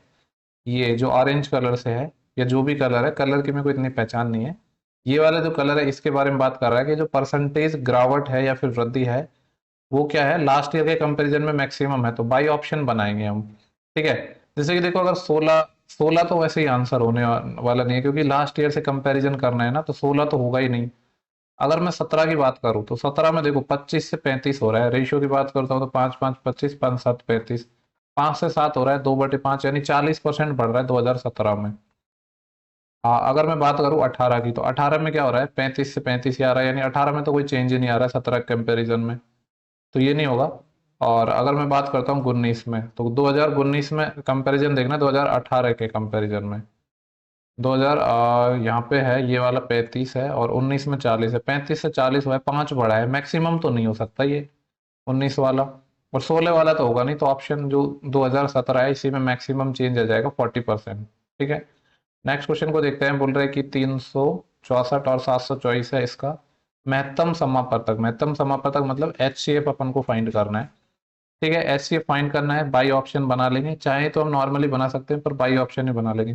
ये जो ऑरेंज कलर से है या जो भी कलर है, कलर की मेरे को इतनी पहचान नहीं है, ये वाला जो कलर है इसके बारे में बात कर रहा है कि जो परसेंटेज गिरावट है या फिर वृद्धि है वो क्या है लास्ट ईयर के कंपैरिजन में मैक्सिमम है, तो बाई ऑप्शन बनाएंगे हम, ठीक है। जैसे कि देखो अगर 16 तो वैसे ही आंसर होने वाला नहीं है, क्योंकि लास्ट ईयर से कंपैरिजन करना है ना, तो 16 तो होगा ही नहीं। अगर मैं 17 की बात करूं तो 17 में देखो 25 से 35 हो रहा है, रेशियो की बात करता हूँ तो 5 5 25 5 7 35, 5 से 7 हो रहा है, 2/5 यानी 40% बढ़ रहा है 2017 में। हाँ अगर मैं बात करूँ 18 की, तो 18 में क्या हो रहा है 35 से 35 ही आ रहा है, यानी 18 में तो कोई चेंज ही नहीं आ रहा है 17 कंपेरिजन में, तो ये नहीं होगा। और अगर मैं बात करता हूँ 19 में, तो 2019 में कंपैरिजन देखना 2018 के कंपैरिजन में, 2000 यहाँ पे है ये वाला 35 है और 19 में 40 है, 35 से 40 हुआ है, 5 बढ़ा है, मैक्सिमम तो नहीं हो सकता ये 19 वाला। और 16 वाला तो होगा नहीं, तो ऑप्शन जो 2017 है इसी में मैक्सिमम चेंज आ जाएगा 40%। ठीक है, नेक्स्ट क्वेश्चन को देखते हैं। बोल रहे हैं कि 364 और 724 है इसका महत्तम समापवर्तक। महत्तम समापवर्तक मतलब HCF अपन को फाइंड करना है। ठीक है, HCF फाइंड करना है, बाई ऑप्शन बना लेंगे, चाहे तो हम नॉर्मली बना सकते हैं पर बाई ऑप्शन ही बना लेंगे।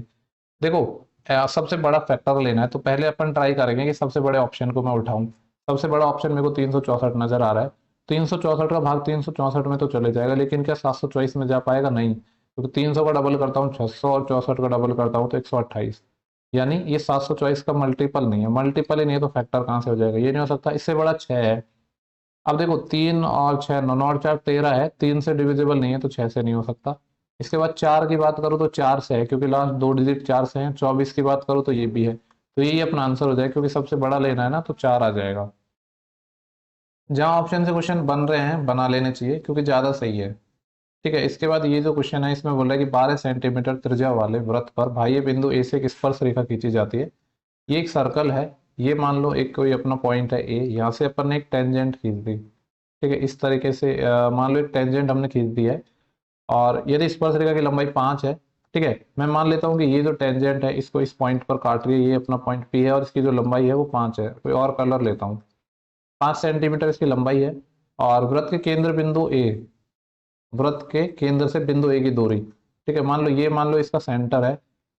देखो सबसे बड़ा फैक्टर लेना है, तो पहले अपन ट्राई करेंगे कि सबसे बड़े ऑप्शन को मैं उठाऊं। सबसे बड़ा ऑप्शन मेरे को 364 नजर आ रहा है। 364 का भाग 364 में तो चले जाएगा, लेकिन क्या 724 में जा पाएगा? नहीं, क्योंकि 300 का डबल करता हूँ 600 और 64 का डबल करता हूँ तो 128। यानी ये 724 का मल्टीपल नहीं है, मल्टीपल ही नहीं है तो फैक्टर कहाँ से हो जाएगा? ये नहीं हो सकता, इससे बड़ा 6 है। अब देखो 3 और 6, 9 और 4 13 है, 3 से डिविजिबल नहीं है तो 6 से नहीं हो सकता। इसके बाद 4 की बात करूँ तो 4 से है, क्योंकि लास्ट 2 डिजिट 4 से हैं। 24 की बात करूँ तो ये भी है, तो यही अपना आंसर हो जाएगा, क्योंकि सबसे बड़ा लेना है ना तो 4 आ जाएगा। जहाँ ऑप्शन से क्वेश्चन बन रहे हैं बना लेने चाहिए, क्योंकि ज्यादा सही है। ठीक है, इसके बाद ये जो क्वेश्चन है इसमें बोल रहा है कि 12 सेंटीमीटर त्रिज्या वाले वृत्त पर बाह्य बिंदु ए से एक स्पर्श रेखा खींची जाती है। ये एक सर्कल है, ये मान लो एक कोई अपना पॉइंट है ए, यहाँ से अपन ने एक टेंजेंट खींच दी। ठीक है, इस तरीके से मान लो एक टेंजेंट हमने खींच दी है, और यदि स्पर्श रेखा की लंबाई 5 है। ठीक है, मैं मान लेता हूँ कि ये जो टेंजेंट है इसको इस पॉइंट पर काट रही है, ये अपना पॉइंट पी है, और इसकी जो लंबाई है वो 5 है। कोई और कलर लेता हूँ, 5 सेंटीमीटर इसकी लंबाई है। और वृत्त के केंद्र बिंदु ए, वृत्त के केंद्र से बिंदु ए की दूरी, ठीक है, मान लो इसका सेंटर है,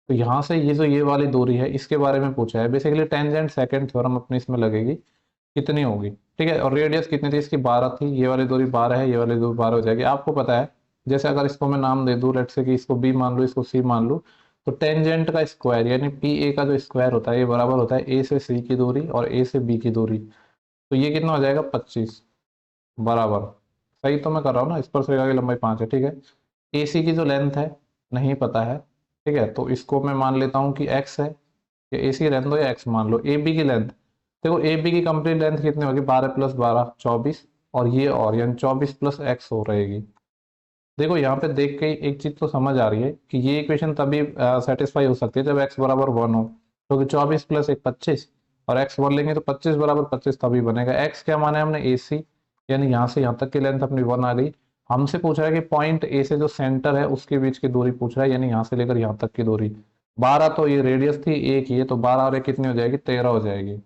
तो यहाँ से ये जो ये वाली दूरी है इसके बारे में पूछा है। बेसिकली टेंजेंट सेकंड थ्योरम अपनी इसमें लगेगी, कितनी होगी? ठीक है, और रेडियस कितनी थी इसकी? 12 थी। ये वाली दूरी 12 है, ये वाली दूरी 12 हो जाएगी। आपको पता है, जैसे अगर इसको मैं नाम दे दूं, लेट से कि इसको बी मान लो, इसको सी मान लो, तो टेंजेंट का स्क्वायर यानी पी ए का जो स्क्वायर होता है ये बराबर होता है ए से सी की दूरी और ए से बी की दूरी। तो ये कितना हो जाएगा? 25 बराबर। सही तो मैं कर रहा हूँ ना? स्पर्श रेखा की लंबाई 5 है। ठीक है, ए सी की जो लेंथ है नहीं पता है। ठीक है, तो इसको मैं मान लेता हूँ कि एक्स है, या ए सी रहने दो या एक्स मान लो। ए बी की लेंथ, देखो ए बी की कंप्लीट लेंथ कितनी होगी? 12 + 12 24, और ये और यानी 24 + x हो रहेगी। देखो यहाँ पे देख के एक चीज तो समझ आ रही है कि ये इक्वेशन तभी सेटिस्फाई हो सकती है जब x बराबर 1 हो, क्योंकि 24 + 1 25, और x 1 लेंगे तो 25 बराबर 25 तभी बनेगा। x क्या माना है हमने? ए सी, यानी यहाँ से यहाँ तक की लेंथ अपनी 1 आ गई। हमसे पूछ रहा है कि पॉइंट ए से जो सेंटर है उसके बीच की दूरी पूछ रहा है, यानी यहाँ से लेकर यहाँ तक की दूरी। 12 तो ये रेडियस थी, एक ये, तो 12 और एक कितनी हो जाएगी? 13 हो जाएगी।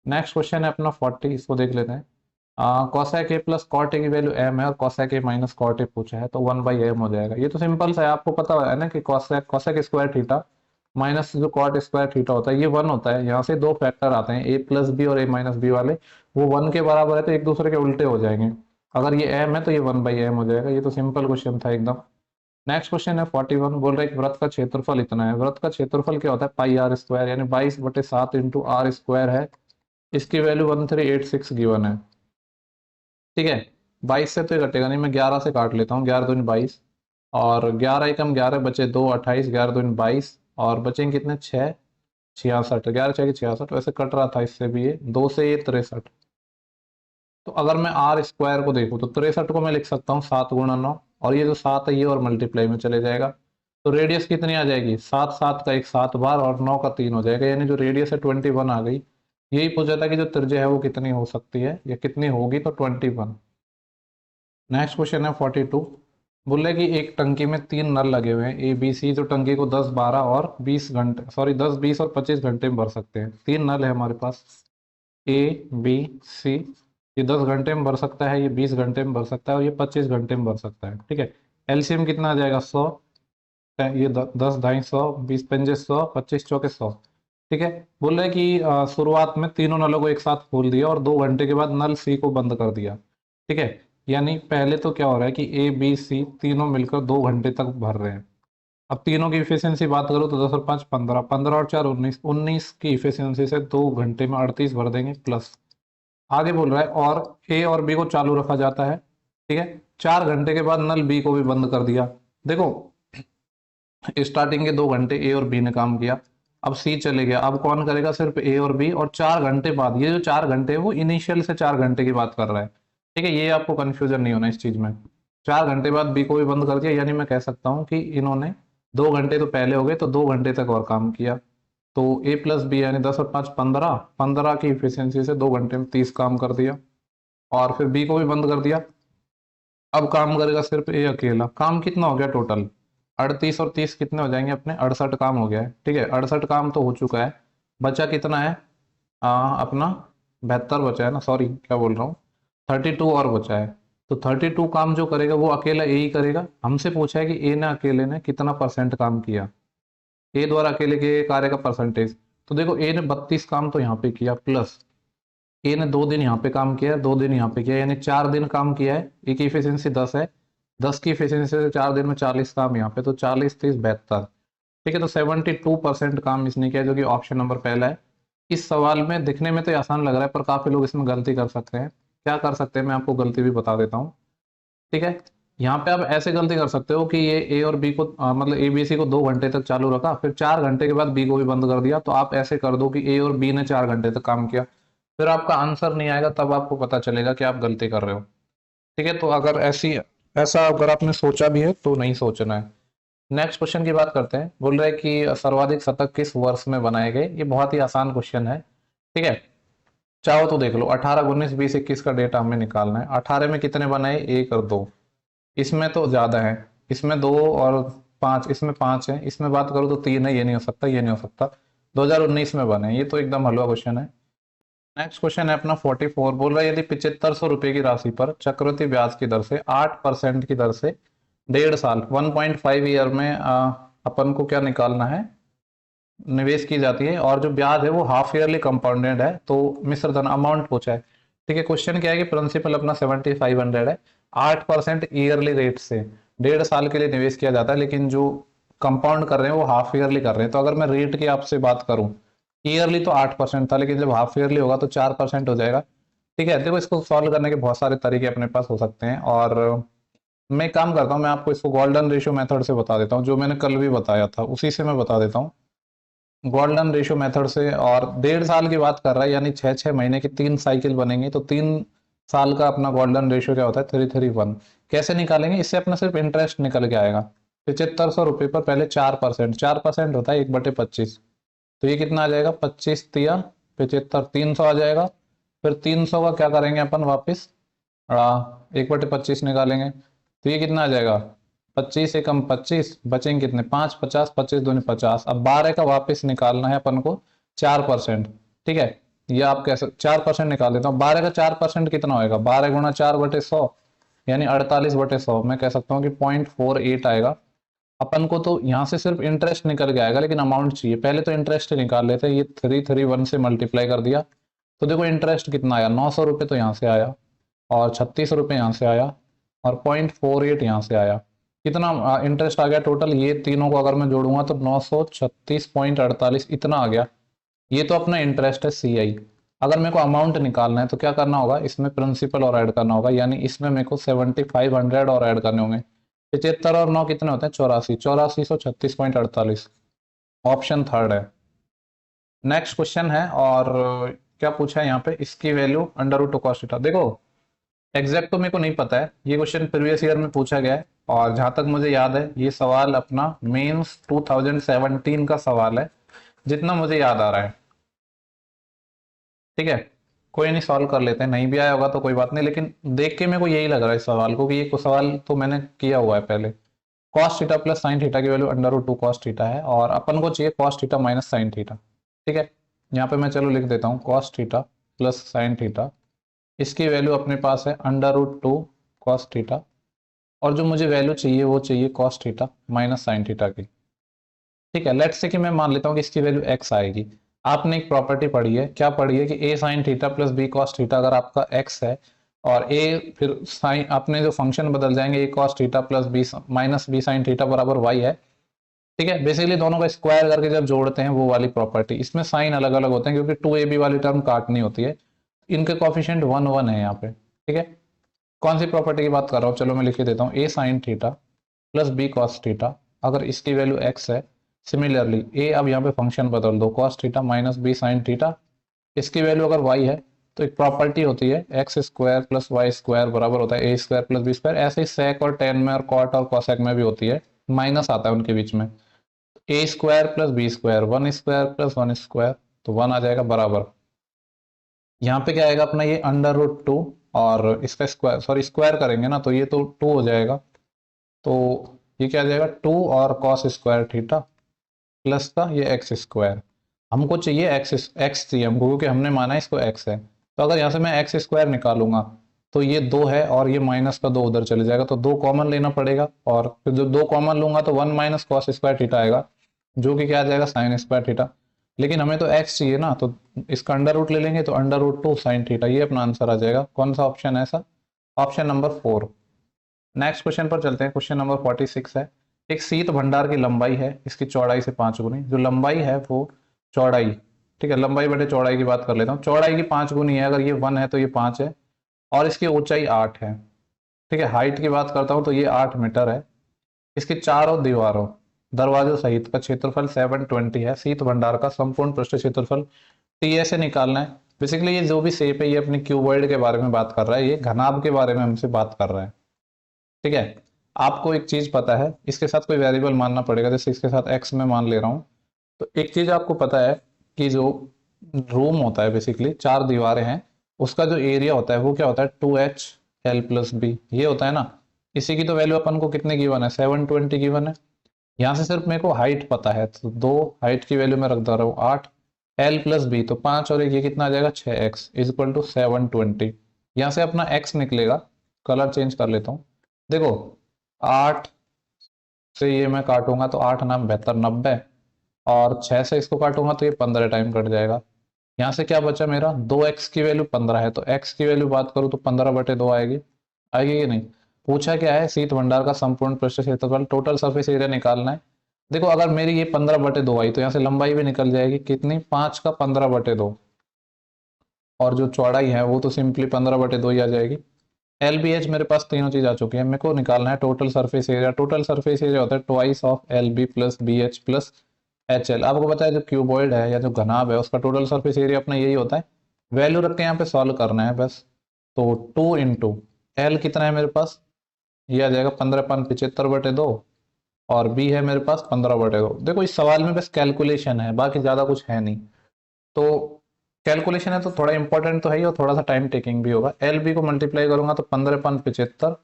नेक्स्ट क्वेश्चन है अपना 40, इसको देख लेते हैं। Cosec A plus cot A की वैल्यू m है, और cosec A minus cot A पूछा है, तो 1/m हो जाएगा। ये तो सिंपल सा है, आपको पता है ना कि cosec cosec square theta minus जो कॉट स्क्वायर थीटा होता है ये 1 होता है। यहाँ से दो फैक्टर आते हैं, a+b और a-b वाले, वो 1 के बराबर है तो एक दूसरे के उल्टे हो जाएंगे। अगर ये m है तो ये 1/m हो जाएगा। ये तो सिंपल क्वेश्चन था एकदम। नेक्स्ट क्वेश्चन है 41, बोल रहे हैं कि वृत्त का क्षेत्रफल इतना है। वृत्त का क्षेत्रफल क्या होता है? πr² यानी 22/7 इंटू आर स्क्वायर है। इसकी वैल्यू 1386 गिवन है। ठीक है, 22 से तो ये घटेगा नहीं, मैं 11 से काट लेता हूँ। 11 दूनी 22, और 11 एकम 11 बचे 2 28, 11 दूनी 22, और बचेंगे कितने? 6 66। 11 6 66, वैसे कट रहा था इससे भी, ये 2 से ये 63। तो अगर मैं आर स्क्वायर को देखूँ तो 63 को मैं लिख सकता हूँ 7 × 9, और ये जो 7 है ये और मल्टीप्लाई में चले जाएगा। तो रेडियस कितनी आ जाएगी? 7 7 का एक 7 बार, और 9 का 3 हो जाएगा, यानी जो रेडियस है 21 आ गई। यही पूछा था कि जो त्रिज्या है वो कितनी हो सकती है या कितनी होगी, तो 21। नेक्स्ट क्वेश्चन है 42, बोल रहे कि एक टंकी में 3 नल लगे हुए हैं ए बी सी, जो टंकी को 10 12 और 20 घंटे, सॉरी 10 20 और 25 घंटे में भर सकते हैं। 3 नल है हमारे पास, ए बी सी। ये 10 घंटे में भर सकता है, ये 20 घंटे में भर सकता है, और ये 25 घंटे में भर सकता है। ठीक है, एलसीएम कितना आ जाएगा? 100। ये 10 ढाई 100, 20 पंजे 100, 25 चौके 100। ठीक है, बोल रहे हैं कि शुरुआत में तीनों नलों को एक साथ खोल दिया और 2 घंटे के बाद नल सी को बंद कर दिया। ठीक है, यानी पहले तो क्या हो रहा है कि ए बी सी तीनों मिलकर 2 घंटे तक भर रहे हैं। अब तीनों की इफिशियंसी बात करो तो 10 और 5 15, 15 और 4 19, 19 की इफिशियंसी से 2 घंटे में 38 भर देंगे प्लस। आगे बोल रहा है और ए और बी को चालू रखा जाता है। ठीक है, 4 घंटे के बाद नल बी को भी बंद कर दिया। देखो स्टार्टिंग के 2 घंटे ए और बी ने काम किया, अब सी चले गया, अब कौन करेगा? सिर्फ ए और बी। और 4 घंटे बाद, ये जो 4 घंटे है वो इनिशियल से 4 घंटे की बात कर रहा है। ठीक है, ये आपको कंफ्यूजन नहीं होना इस चीज में। 4 घंटे बाद बी को भी बंद कर दिया, यानी मैं कह सकता हूँ कि इन्होंने 2 घंटे तो पहले हो गए, तो 2 घंटे तक और काम किया। तो ए प्लस बी यानी 10 और 5 15, 15 की इफिशियंसी से 2 घंटे में 30 काम कर दिया, और फिर बी को भी बंद कर दिया। अब काम करेगा सिर्फ ए अकेला। काम कितना हो गया टोटल? 38 और 30 कितने हो जाएंगे अपने? 68 काम हो गया है। ठीक है, 68 काम तो हो चुका है। बचा कितना है? अपना 72 बचा है ना, सॉरी क्या बोल रहा हूँ, 32 और बचा है। तो 32 काम जो करेगा वो अकेला ए ही करेगा। हमसे पूछा है कि ए ने अकेले ने कितना परसेंट काम किया, ए द्वारा अकेले के कार्य का परसेंटेज। तो देखो ए ने 32 काम तो यहाँ पे किया, प्लस ए ने 2 दिन यहाँ पे काम किया है, 2 दिन यहाँ पे किया है, यानी 4 दिन काम किया है। ए की इफिशियंसी 10 है, 10 की इफिशियंसी से 4 दिन में 40 काम यहाँ पे, तो 40 30 72। ठीक है, तो 72% काम इसने किया, जो कि ऑप्शन नंबर पहला है। इस सवाल में दिखने में तो ये आसान लग रहा है, पर काफी लोग इसमें गलती कर सकते हैं। क्या कर सकते हैं, मैं आपको गलती भी बता देता हूँ। ठीक है, यहाँ पे आप ऐसे गलती कर सकते हो कि ये ए और बी को मतलब ए बी सी को 2 घंटे तक चालू रखा, फिर 4 घंटे के बाद बी को भी बंद कर दिया। तो आप ऐसे कर दो कि ए और बी ने 4 घंटे तक काम किया, फिर आपका आंसर नहीं आएगा, तब आपको पता चलेगा कि आप गलती कर रहे हो। ठीक है, तो अगर ऐसा अगर आपने सोचा भी है तो नहीं सोचना है। नेक्स्ट क्वेश्चन की बात करते हैं। बोल रहे हैं कि सर्वाधिक शतक किस वर्ष में बनाए गए। ये बहुत ही आसान क्वेश्चन है। ठीक है, चाहो तो देख लो, 18 19 20 21 का डेटा हमें निकालना है। 18 में कितने बनाए? 1 और 2। इसमें तो ज्यादा है, इसमें 2 और 5, इसमें 5 है, इसमें बात करो तो 3 है। ये नहीं हो सकता, ये नहीं हो सकता। 2019 में बने, ये तो एकदम हलवा क्वेश्चन है। नेक्स्ट क्वेश्चन है अपना 44। बोल रहा है यदि 7500 रुपए की राशि पर चक्रवृद्धि ब्याज की दर से 8% की दर से 1.5 साल 1.5 ईयर में अपन को क्या निकालना है, निवेश की जाती है, और जो ब्याज है वो हाफ ईयरली कंपाउंडेड है, तो मिश्र धन अमाउंट पूछा है। ठीक है, क्वेश्चन क्या है कि प्रिंसिपल अपना 7500 है, 8% ईयरली रेट से 1.5 साल के लिए निवेश किया जाता है, लेकिन जो कंपाउंड कर रहे हैं वो हाफ ईयरली कर रहे हैं। तो अगर मैं रेट की आपसे बात करूं, ईयरली तो 8% था, लेकिन जब हाफ ईयरली होगा तो 4% हो जाएगा। ठीक है, देखो इसको सॉल्व करने के बहुत सारे तरीके अपने पास हो सकते हैं, और मैं एक काम करता हूँ, मैं आपको इसको गोल्डन रेशियो मेथड से बता देता हूँ, जो मैंने कल भी बताया था उसी से मैं बता देता हूँ। गोल्डन रेशियो मेथड से, और 1.5 साल की बात कर रहा है, यानी 6 6 महीने की 3 साइकिल बनेंगे, तो 3 साल का अपना गोल्डन रेशियो क्या होता है? 331। कैसे निकालेंगे? इससे अपना सिर्फ इंटरेस्ट निकल के आएगा। 7500 रुपये पर पहले 4%, 4% होता है 1/25, तो ये कितना आ जाएगा? 25 तिया 75, 300 आ जाएगा। फिर 300 का क्या करेंगे अपन वापिस, 1/25 निकालेंगे, तो ये कितना आ जाएगा? 25 एकम 25, बचेंगे कितने? 5 50, 25 दूनी 50। अब 12 का वापस निकालना है अपन को 4%। ठीक है, ये आप कैसे 4% निकाल देता हूँ। 12 का 4% कितना होएगा? 12 × 4/100, यानी 48/100। मैं कह सकता हूँ कि 0.48 आएगा। अपन को तो यहाँ से सिर्फ इंटरेस्ट निकल के आएगा, लेकिन अमाउंट चाहिए। पहले तो इंटरेस्ट निकाल लेते हैं, ये 331 से मल्टीप्लाई कर दिया, तो देखो इंटरेस्ट कितना आया? 900 रुपये तो यहाँ से आया, और 36 रुपये यहाँ से आया, और 0.48 यहाँ से आया। कितना इंटरेस्ट आ गया टोटल? ये तीनों को अगर मैं जोड़ूंगा तो 936.48 इतना आ गया। ये तो अपना इंटरेस्ट है CI। अगर मेरे को अमाउंट निकालना है तो क्या करना होगा? इसमें प्रिंसिपल और ऐड करना होगा, यानी इसमें मेरे को 7500 और ऐड करने होंगे। 75 और 9 कितने होते हैं? 84, 8436.48। ऑप्शन थर्ड है। नेक्स्ट क्वेश्चन है, और क्या पूछा है यहाँ पे? इसकी value under root cos theta. देखो एग्जैक्ट तो मेरे को नहीं पता है, ये क्वेश्चन प्रीवियस ईयर में पूछा गया है, और जहां तक मुझे याद है ये सवाल अपना मेंस 2017 का सवाल है, जितना मुझे याद आ रहा है। ठीक है, कोई नहीं, सॉल्व कर लेते हैं, नहीं भी आया होगा तो कोई बात नहीं, लेकिन देख के मेरे को यही लग रहा है इस सवाल को कि ये सवाल तो मैंने किया हुआ है पहले। Cos theta plus sine theta की value under root 2 cos theta है, और अपन को चाहिए cos theta minus sine theta. ठीक है, यहाँ पे मैं चलो लिख देता हूँ cos theta plus sine theta, इसकी वैल्यू अपने पास है अंडर रूट 2 कॉस थीटा, और जो मुझे वैल्यू चाहिए वो चाहिए cos theta minus sine theta की। ठीक है, लेट्स से कि मैं मान लेता हूँ कि इसकी वैल्यू x आएगी। आपने एक प्रॉपर्टी पढ़ी है, क्या पढ़ी है? कि a sine theta plus b cos theta अगर आपका x है, और a फिर साइन अपने जो फंक्शन बदल जाएंगे, a cos theta plus b minus b sine theta बराबर y है। ठीक है, बेसिकली दोनों का स्क्वायर करके जब जोड़ते हैं वो वाली प्रॉपर्टी। इसमें साइन अलग अलग होते हैं क्योंकि 2ab वाली टर्म काटनी होती है, इनके कॉफिशिएंट 1 1 है यहाँ पे। ठीक है, कौन सी प्रॉपर्टी की बात कर रहा हूँ? चलो मैं लिख देता हूँ, a sine theta plus b cos theta, अगर इसकी वैल्यू x है, सिमिलरली a, अब यहाँ पे फंक्शन बदल दो, cos theta minus b sine theta, इसकी वैल्यू अगर y है, तो एक प्रॉपर्टी होती है x square plus y square बराबर होता है a square plus B square. ऐसे ही सेक और टेन में और कॉट और कॉसेक में भी होती है, माइनस आता है उनके बीच में। A square plus B square, 1 square plus 1 square, तो 1 आ जाएगा बराबर। यहाँ पे क्या आएगा अपना? ये अंडर रूट 2 और इसका स्क्वायर, सॉरी स्क्वायर करेंगे ना तो ये तो 2 हो जाएगा, तो ये क्या आ जाएगा 2 और कॉस स्क्वायर थीटा प्लस का ये एक्स स्क्वायर। हमको चाहिए एक्स चाहिए हमको, क्योंकि हमने माना इसको एक्स है। तो अगर यहाँ से मैं एक्स स्क्वायर निकालूंगा तो ये 2 है और ये माइनस का 2 उधर चले जाएगा, तो 2 कॉमन लेना पड़ेगा, और फिर जब 2 कॉमन लूंगा तो 1 माइनस कॉस स्क्वायर थीटा आएगा, जो कि क्या आ जाएगा साइन स्क्वायर थीटा। लेकिन हमें तो एक्स चाहिए ना, तो इसका अंडर रूट ले लेंगे, तो अंडर रूट 2 साइन थीटा, ये अपना आंसर आ जाएगा। कौन सा ऑप्शन है ऐसा? Option number 4। नेक्स्ट क्वेश्चन पर चलते हैं। क्वेश्चन नंबर 46 है। एक शीत भंडार की लंबाई है इसकी चौड़ाई से 5 गुनी। जो लंबाई है वो चौड़ाई, ठीक है, लंबाई बटे चौड़ाई की बात कर लेता हूँ। चौड़ाई की 5 गुनी है, अगर ये 1 है तो ये 5 है, और इसकी ऊंचाई 8 है। ठीक है, हाइट की बात करता हूँ तो ये 8 मीटर है। इसके चारों दीवारों दरवाजों सहित का क्षेत्रफल 720 है। शीत भंडार का संपूर्ण पृष्ठ क्षेत्रफल टी ऐसे निकालना है। बेसिकली ये जो भी शेप है ये अपनी क्यूबॉइड के बारे में बात कर रहा है, ये घनाभ के बारे में हमसे बात कर रहा है। ठीक है, आपको एक चीज पता है, इसके साथ कोई वेरिएबल मानना पड़ेगा, जैसे इसके साथ एक्स में मान ले रहा हूं। तो एक चीज आपको पता है कि जो रूम होता है, बेसिकली 4 दीवारें हैं, उसका जो एरिया होता है वो क्या होता है 2H L+B, ये होता है ना। इसी की तो वैल्यू अपन को कितने गिवन है 720 गिवन है। यहाँ से सिर्फ मेरे को हाइट पता है, तो 2 हाइट की वैल्यू मैं रख दे रहा हूँ 8, L+B तो 5 और एक ये कितना आ जाएगा 6x इक्वल टू 720। यहाँ से अपना x निकलेगा, कलर चेंज कर लेता हूँ। देखो 8 से ये मैं काटूंगा तो 8 नाम 72 90, और 6 से इसको काटूंगा तो ये 15 टाइम कट जाएगा। यहाँ से क्या बचा मेरा 2x की वैल्यू 15 है, तो x की वैल्यू बात करूँ तो 15/2 आएगी। आएगी कि नहीं? पूछा क्या है शीत भंडार का संपूर्ण पृष्ठ क्षेत्रफल, टोटल सरफेस एरिया निकालना है। देखो अगर मेरी ये 15/2 आई तो यहाँ से लंबाई भी निकल जाएगी, कितनी 5 का 15/2, और जो चौड़ाई है वो तो सिंपली 15/2 ही आ जाएगी। एल बी एच मेरे पास तीनों चीज आ चुकी है, मेरे को निकालना है total surface area. Total surface area होता है twice of l b plus b h plus h l. आपको पता है जो क्यूबॉइड है या जो घनाभ है उसका टोटल सरफेस एरिया अपना यही होता है। वैल्यू रख के यहाँ पे सॉल्व करना है बस। तो 2 इंटू एल कितना है मेरे पास, ये आ जाएगा 15/75/2, और बी है मेरे पास 15/2। देखो इस सवाल में बस कैलकुलेशन है, बाकी ज्यादा कुछ है नहीं। तो कैलकुलेशन है तो थोड़ा इंपॉर्टेंट तो है ही, और थोड़ा सा टाइम टेकिंग भी होगा। एल बी को मल्टीप्लाई करूंगा तो 15/75,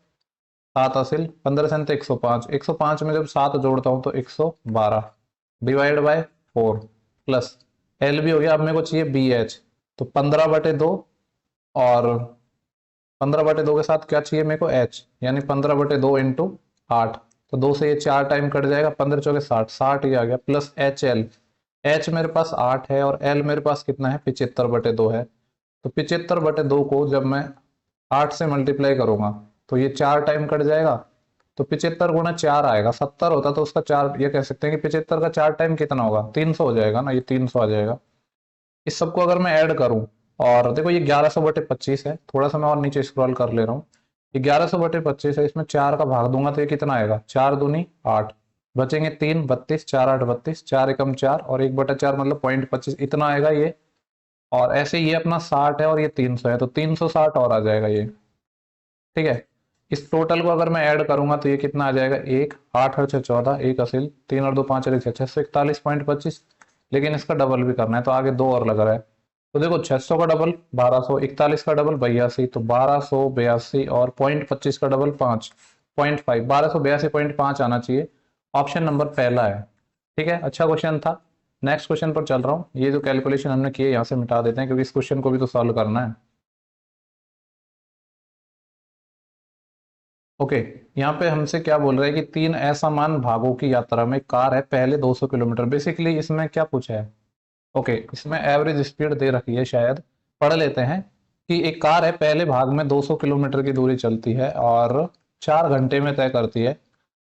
7 हासिल 15 से 105, 105 में जब 7 जोड़ता हूं तो 112 divide by 4 plus l b हो गया। अब मेरे को चाहिए बी एच, तो 15/2, और 15/2 के साथ क्या चाहिए मेरे को एच, यानी 15/2 इंटू 8, तो 2 से ये 4 टाइम कट जाएगा, 15 चौके 60, 60 ही आ गया, प्लस एच एल। एच मेरे पास 8 है और एल मेरे पास कितना है 75/2 है। तो 75/2 को जब मैं 8 से मल्टीप्लाई करूंगा तो ये 4 टाइम कट जाएगा, तो 75 × 4 आएगा। 70 होता तो उसका 4, ये कह सकते हैं कि 75 का 4 टाइम कितना होगा 300 हो जाएगा ना, ये 300 आ जाएगा। इस सबको अगर मैं ऐड करूं, और देखो ये 1100/25 है, थोड़ा सा मैं और नीचे स्क्रॉल कर ले रहा हूँ। ये 1100/25 है, इसमें 4 का भाग दूंगा तो ये कितना आएगा 4 दूनी 8, बचेंगे 3, 32, 4 8 32, 4 एकम 4, और 1/4 मतलब 0.25 इतना आएगा ये। और ऐसे ये अपना 60 है और ये 300 है, तो 360 और आ जाएगा ये। ठीक है, इस टोटल को अगर मैं ऐड करूंगा तो ये कितना आ जाएगा 1, 8 और 6 14, 1 असिल 3 और 2 5 और 1 641.25। लेकिन इसका डबल भी करना है तो आगे 2 और लग रहा है। तो देखो 600 का डबल 1200, 41 का डबल 82, तो 1282, और 0.25 का डबल 5.5, 1282.5 आना चाहिए। ऑप्शन नंबर पहला है। ठीक है, अच्छा क्वेश्चन था। नेक्स्ट क्वेश्चन पर चल रहा हूँ। ये जो कैलकुलेशन हमने किए यहाँ से मिटा देते हैं, क्योंकि इस क्वेश्चन को भी तो सॉल्व करना है। ओके, यहाँ पे हमसे क्या बोल रहे हैं कि 3 असमान भागों की यात्रा में कार है पहले 200 किलोमीटर। बेसिकली इसमें क्या पूछा है, ओके इसमें एवरेज स्पीड दे रखी है, शायद पढ़ लेते हैं। कि एक कार है पहले भाग में 200 किलोमीटर की दूरी चलती है और 4 घंटे में तय करती है।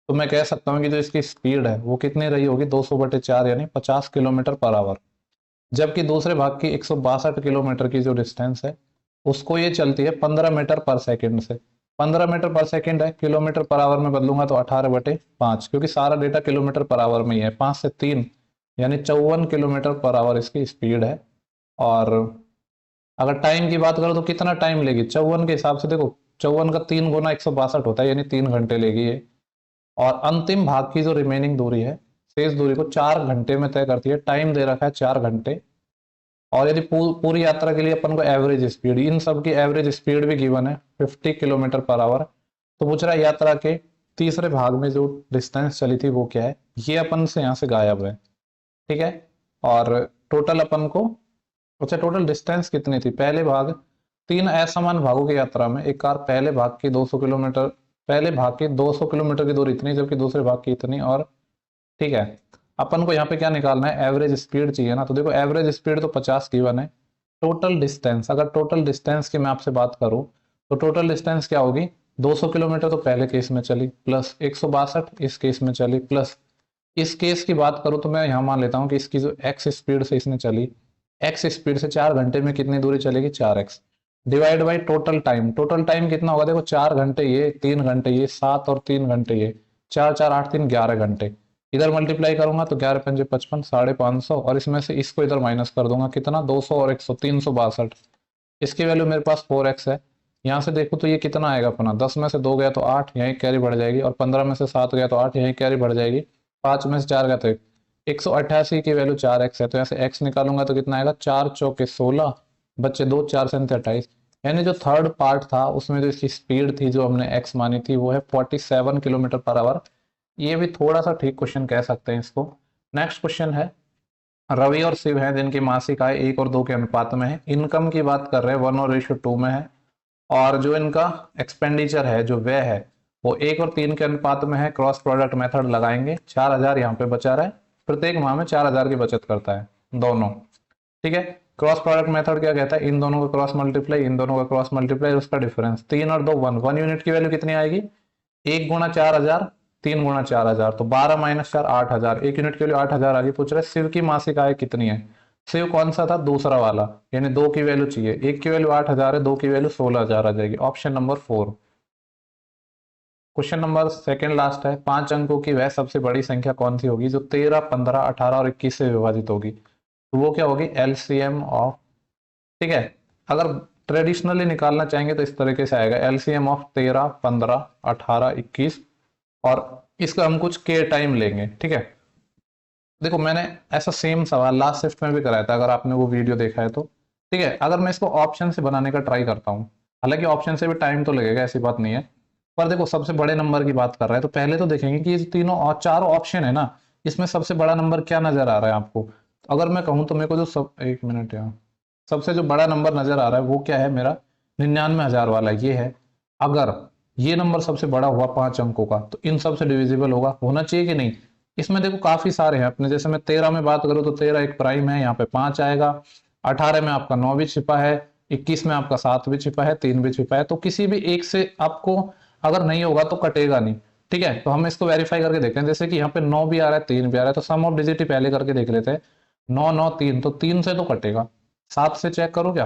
तो मैं कह सकता हूँ कि जो इसकी स्पीड है वो कितनी रही होगी 200/4 यानी 50 किलोमीटर पर आवर। जबकि दूसरे भाग की 162 किलोमीटर की जो डिस्टेंस है उसको ये चलती है 15 मीटर पर सेकंड से। 15 मीटर पर सेकंड है, किलोमीटर पर आवर में बदलूंगा तो 18/5, क्योंकि सारा डेटा किलोमीटर पर आवर में ही है। 5 से 3 यानी 54 किलोमीटर पर आवर इसकी स्पीड है। और अगर टाइम की बात करो तो कितना टाइम लेगी 54 के हिसाब से, देखो 54 का 3 गुना 162 होता है, यानी 3 घंटे लेगी ये। और अंतिम भाग की जो रिमेनिंग दूरी है, शेष दूरी को 4 घंटे में तय करती है। टाइम दे रखा है 4 घंटे, और यदि पूरी यात्रा के लिए अपन को एवरेज स्पीड, इन सब की एवरेज स्पीड भी गिवन है 50 किलोमीटर पर आवर। तो पूछ रहा है यात्रा के तीसरे भाग में जो डिस्टेंस चली थी वो क्या है, ये अपन से यहाँ से गायब है, ठीक है। और टोटल अपन को, अच्छा टोटल डिस्टेंस कितनी थी, पहले भाग, तीन असमान भागों की यात्रा में एक कार पहले भाग की 200 किलोमीटर, पहले भाग की 200 किलोमीटर की दूरी इतनी, जबकि दूसरे भाग की इतनी, और ठीक है। अपन को यहाँ पे क्या निकालना है, एवरेज स्पीड चाहिए ना। तो देखो एवरेज स्पीड तो 50 गिवन है। टोटल डिस्टेंस, अगर टोटल डिस्टेंस की मैं आपसे बात करूं तो टोटल डिस्टेंस क्या होगी, 200 किलोमीटर तो पहले केस में चली, प्लस 162 इस केस में चली, प्लस इस केस की बात करूं तो मैं यहाँ मान लेता हूँ कि इसकी जो एक्स स्पीड से इसने चली, एक्स स्पीड से 4 घंटे में कितनी दूरी चलेगी, 4x, divide by total time. Total time कितना होगा, देखो 4 घंटे ये, 3 घंटे ये, 7 और 3 घंटे ये, 4 4 8 3 11 घंटे। इधर मल्टीप्लाई करूंगा तो 11 पंजे 55, 550, और इसमें से इसको इधर माइनस कर दूंगा, कितना 200 और 100, 362। इसकी वैल्यू मेरे पास 4x है। यहाँ से देखो तो ये कितना आएगा अपना, 10 में से 2 गया तो 8, यहीं कैरी बढ़ जाएगी, और 15 में से 7 गया तो 8, यहीं कैरी बढ़ जाएगी, 5 में से 4 गया तो 188 की वैल्यू 4x है। तो यहाँ से x निकालूंगा तो कितना आएगा, 4 चौके 16, बच्चे 2, 4 से 28। यानी जो थर्ड पार्ट था उसमें जो इसकी स्पीड थी जो हमने x मानी थी वो है 47 किलोमीटर पर आवर। ये भी थोड़ा सा ठीक क्वेश्चन कह सकते हैं इसको। नेक्स्ट क्वेश्चन है, रवि और शिव हैं जिनकी मासिक आय 1 और 2 के अनुपात में है, इनकम की बात कर रहे हैं 1 और रेशियो 2 में है, और जो इनका एक्सपेंडिचर है, जो व्यय है, वो 1 और 3 के अनुपात में है। क्रॉस प्रोडक्ट मेथड लगाएंगे, 4000 यहाँ पे बचा रहा है, प्रत्येक माह में 4000 की बचत करता है दोनों, ठीक है। क्रॉस प्रोडक्ट मेथड क्या कहता है, इन दोनों का क्रॉस मल्टीप्लाई, इन दोनों का क्रॉस मल्टीप्लाई, उसका डिफरेंस, 3 और 2 1, 1 यूनिट की वैल्यू कितनी आएगी, 1 गुणा 4000, 3 गुणा 4000, तो 12 माइनस 4 8000, 1 यूनिट के लिए 8000 आगे। पूछ रहे शिव की मासिक आय कितनी है, शिव कौन सा था, दूसरा वाला, यानी 2 की वैल्यू चाहिए, 1 की वैल्यू 8000 है, 2 की वैल्यू 16000 आ जाएगी, option number 4। Question number second last है, 5 अंकों की वह सबसे बड़ी संख्या कौन सी होगी जो 13, 15, 18 और 21 से विभाजित होगी, तो वो क्या होगी, एलसीएम ऑफ, ठीक है। अगर ट्रेडिशनली निकालना चाहेंगे तो इस तरीके से आएगा, एलसीएम ऑफ 13, 15, 18, 21, और इसका हम कुछ के टाइम लेंगे, ठीक है। देखो मैंने ऐसा सेम सवाल लास्ट शिफ्ट में भी कराया था, अगर आपने वो वीडियो देखा है तो, ठीक है। अगर मैं इसको ऑप्शन से बनाने का ट्राई करता हूँ, हालांकि ऑप्शन से भी टाइम तो लगेगा, ऐसी बात नहीं है, पर देखो सबसे बड़े नंबर की बात कर रहा है तो पहले तो देखेंगे कि ये तीनों और चारों ऑप्शन है ना, इसमें सबसे बड़ा नंबर क्या नजर आ रहा है आपको। तो अगर मैं कहूँ तो मेरे को जो सब, एक मिनट यहाँ, सबसे जो बड़ा नंबर नजर आ रहा है वो क्या है मेरा, 99,000 वाला ये है। अगर ये नंबर सबसे बड़ा हुआ 5 अंकों का तो इन सब से डिविजिबल होगा, होना चाहिए कि नहीं। इसमें देखो काफी सारे हैं अपने, जैसे मैं 13 में बात करूँ तो 13 एक प्राइम है, यहाँ पे 5 आएगा, 18 में आपका 9 भी छिपा है, 21 में आपका 7 भी छिपा है, 3 भी छिपा है, तो किसी भी एक से आपको अगर नहीं होगा तो कटेगा नहीं, ठीक है। तो हम इसको वेरीफाई करके देखते हैं, जैसे कि यहाँ पे 9 भी आ रहा है, 3 भी आ रहा है, तो सम ऑफ डिजिट ही पहले करके देख लेते हैं, 9 9 3, तो 3 से तो कटेगा, 7 से चेक करो क्या,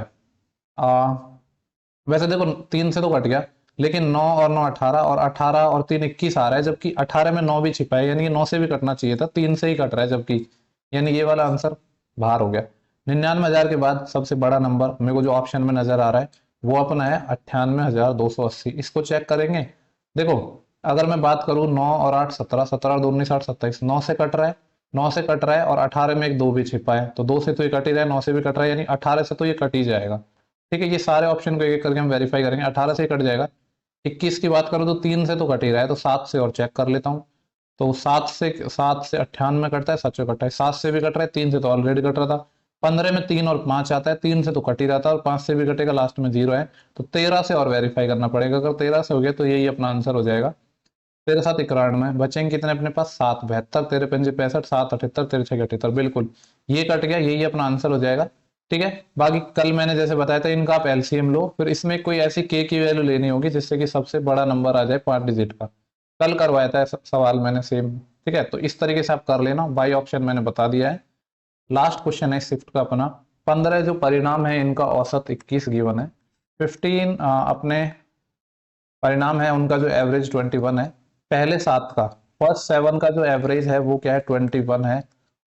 वैसे देखो 3 से तो कट गया, लेकिन 9 और 9 18, और 18 और 3 21 आ रहा है, जबकि 18 में 9 भी छिपा है, यानी कि 9 से भी कटना चाहिए था, 3 से ही कट रहा है, जबकि यानी ये वाला आंसर बाहर हो गया। 99,000 के बाद सबसे बड़ा नंबर मेरे को जो ऑप्शन में नजर आ रहा है वो अपना है 98,280, इसको चेक करेंगे। देखो अगर मैं बात करूं 9 और 8 17, 17 और 2 19 8 27, 9 से कट रहा है, 9 से कट रहा है, और 18 में एक 2 भी छिपा है, तो 2 से तो ये कट ही रहा है, 9 से भी कट रहा है, यानी 18 से तो ये कट ही जाएगा, ठीक है। ये सारे ऑप्शन को एक एक करके हम वेरीफाई करेंगे, 18 से ही कट जाएगा। 21 की बात करो तो 3 से तो कट ही रहा है, तो 7 से और चेक कर लेता हूँ, तो 7 से 98 कटता है, 7 से कटता है, 7 से भी कट रहा है, 3 से तो ऑलरेडी कट रहा था, 15 में 3 और 5 आता है, 3 से तो कट ही रहा था, और 5 से भी कटेगा, लास्ट में 0 है, तो 13 से और वेरीफाई करना पड़ेगा। अगर 13 से हो गया तो यही अपना आंसर हो जाएगा। 13 7 91, बचेंगे कितने अपने पास, 7 72, 13 पंजे 65, 7 78, 13 6 78, बिल्कुल ये कट गया, यही अपना आंसर हो जाएगा, ठीक है। बाकी कल मैंने जैसे बताया था इनका आप एलसीएम लो, फिर इसमें कोई ऐसी के की वैल्यू लेनी होगी जिससे कि सबसे बड़ा नंबर आ जाए 5 डिजिट का, कल करवाया था सवाल मैंने सेम, ठीक है। तो इस तरीके से आप कर लेना, बाई ऑप्शन मैंने बता दिया है। लास्ट क्वेश्चन है शिफ्ट का अपना, 15 जो परिणाम है इनका औसत 21 गिवन है, 15 अपने परिणाम है उनका जो एवरेज 21 है, पहले 7 का, फर्स्ट 7 का जो एवरेज है वो क्या है 21 है,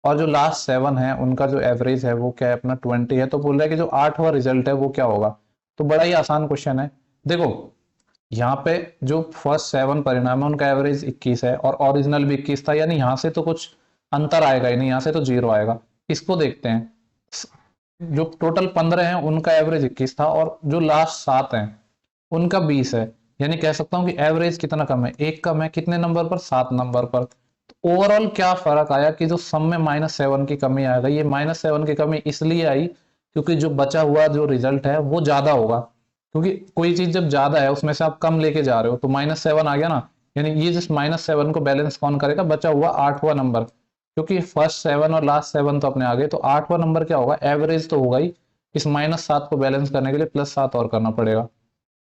और जो लास्ट 7 है उनका जो एवरेज है वो क्या है अपना 20 है। तो बोल रहा है कि जो 8वां रिजल्ट है वो क्या होगा। तो बड़ा ही आसान क्वेश्चन है। देखो यहाँ पे जो फर्स्ट 7 परिणाम है उनका एवरेज 21 है, और ओरिजिनल भी 21 था, यानी यहाँ से तो कुछ अंतर आएगा ही नहीं, यहाँ से तो 0 आएगा। इसको देखते हैं, जो टोटल 15 हैं उनका एवरेज 21 था और जो लास्ट 7 हैं उनका 20 है। यानी कह सकता हूं कि एवरेज कितना कम है, एक कम है, कितने नंबर पर, 7 नंबर पर। तो ओवरऑल क्या फर्क आया कि जो सम में -7 की कमी आएगा, ये -7 की कमी इसलिए आई क्योंकि जो बचा हुआ जो रिजल्ट है वो ज्यादा होगा। क्योंकि कोई चीज जब ज्यादा है उसमें से आप कम लेके जा रहे हो तो -7 आ गया ना, यानी ये जिस -7 को बैलेंस कौन करेगा, बचा हुआ 8वां नंबर। क्योंकि फर्स्ट 7 और लास्ट 7 तो अपने आ गए, तो 8वां नंबर क्या होगा, एवरेज तो होगा ही, इस -7 को बैलेंस करने के लिए +7 और करना पड़ेगा।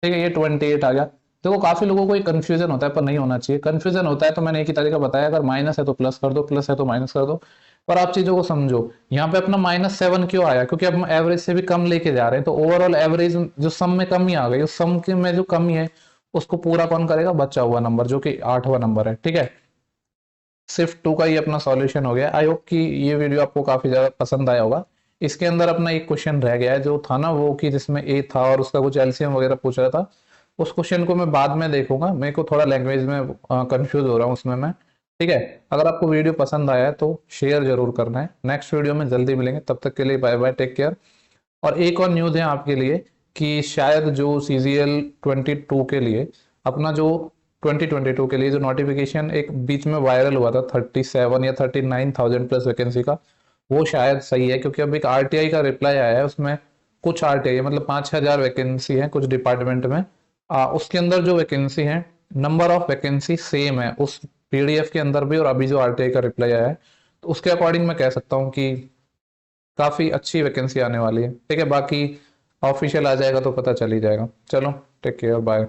ठीक है, ये 28 आ गया। देखो काफी लोगों को कंफ्यूजन होता है, पर नहीं होना चाहिए। कंफ्यूजन होता है तो मैंने एक ही तरीका बताया, अगर माइनस है तो प्लस कर दो, प्लस है तो माइनस कर दो। पर आप चीजों को समझो, यहाँ पे अपना -7 क्यों आया, क्योंकि अब हम एवरेज से भी कम लेके जा रहे हैं, तो ओवरऑल एवरेज जो सम में कमी आ गई, उस सम के में जो कमी है उसको पूरा कौन करेगा, बचा हुआ नंबर जो कि 8वां नंबर है। ठीक है, सिर्फ 2 का ही अपना सॉल्यूशन हो गया। आई होप कि ये वीडियो आपको काफी ज्यादा पसंद आया होगा। इसके अंदर अपना एक क्वेश्चन रह गया है जो था ना वो, कि जिसमें ए था और उसका कुछ एलसीएम वगैरह पूछ रहा था। उस क्वेश्चन को मैं बाद में देखूंगा, मेरे को थोड़ा लैंग्वेज में कंफ्यूज हो रहा हूँ उसमें मैं। ठीक है, अगर आपको वीडियो पसंद आया है तो शेयर जरूर करना है। नेक्स्ट वीडियो में जल्दी मिलेंगे, तब तक के लिए बाय बाय, टेक केयर। और एक और न्यूज़ है आपके लिए कि शायद जो सीजीएल 22 के लिए अपना जो 2022 के लिए जो नोटिफिकेशन एक बीच में वायरल हुआ था 37 या 39,000 प्लस वैकेंसी का, वो शायद सही है। क्योंकि अब एक आरटीआई का रिप्लाई आया है, उसमें कुछ आरटीआई मतलब 5,000 वैकेंसी है कुछ डिपार्टमेंट में, उसके अंदर जो वैकेंसी है, नंबर ऑफ वैकेंसी सेम है उस पीडीएफ के अंदर भी और अभी जो आरटीआई का रिप्लाई आया है। तो उसके अकॉर्डिंग मैं कह सकता हूँ कि काफी अच्छी वैकेंसी आने वाली है। ठीक है, बाकी ऑफिशियल आ जाएगा तो पता चल ही जाएगा। चलो, टेक केयर, बाय।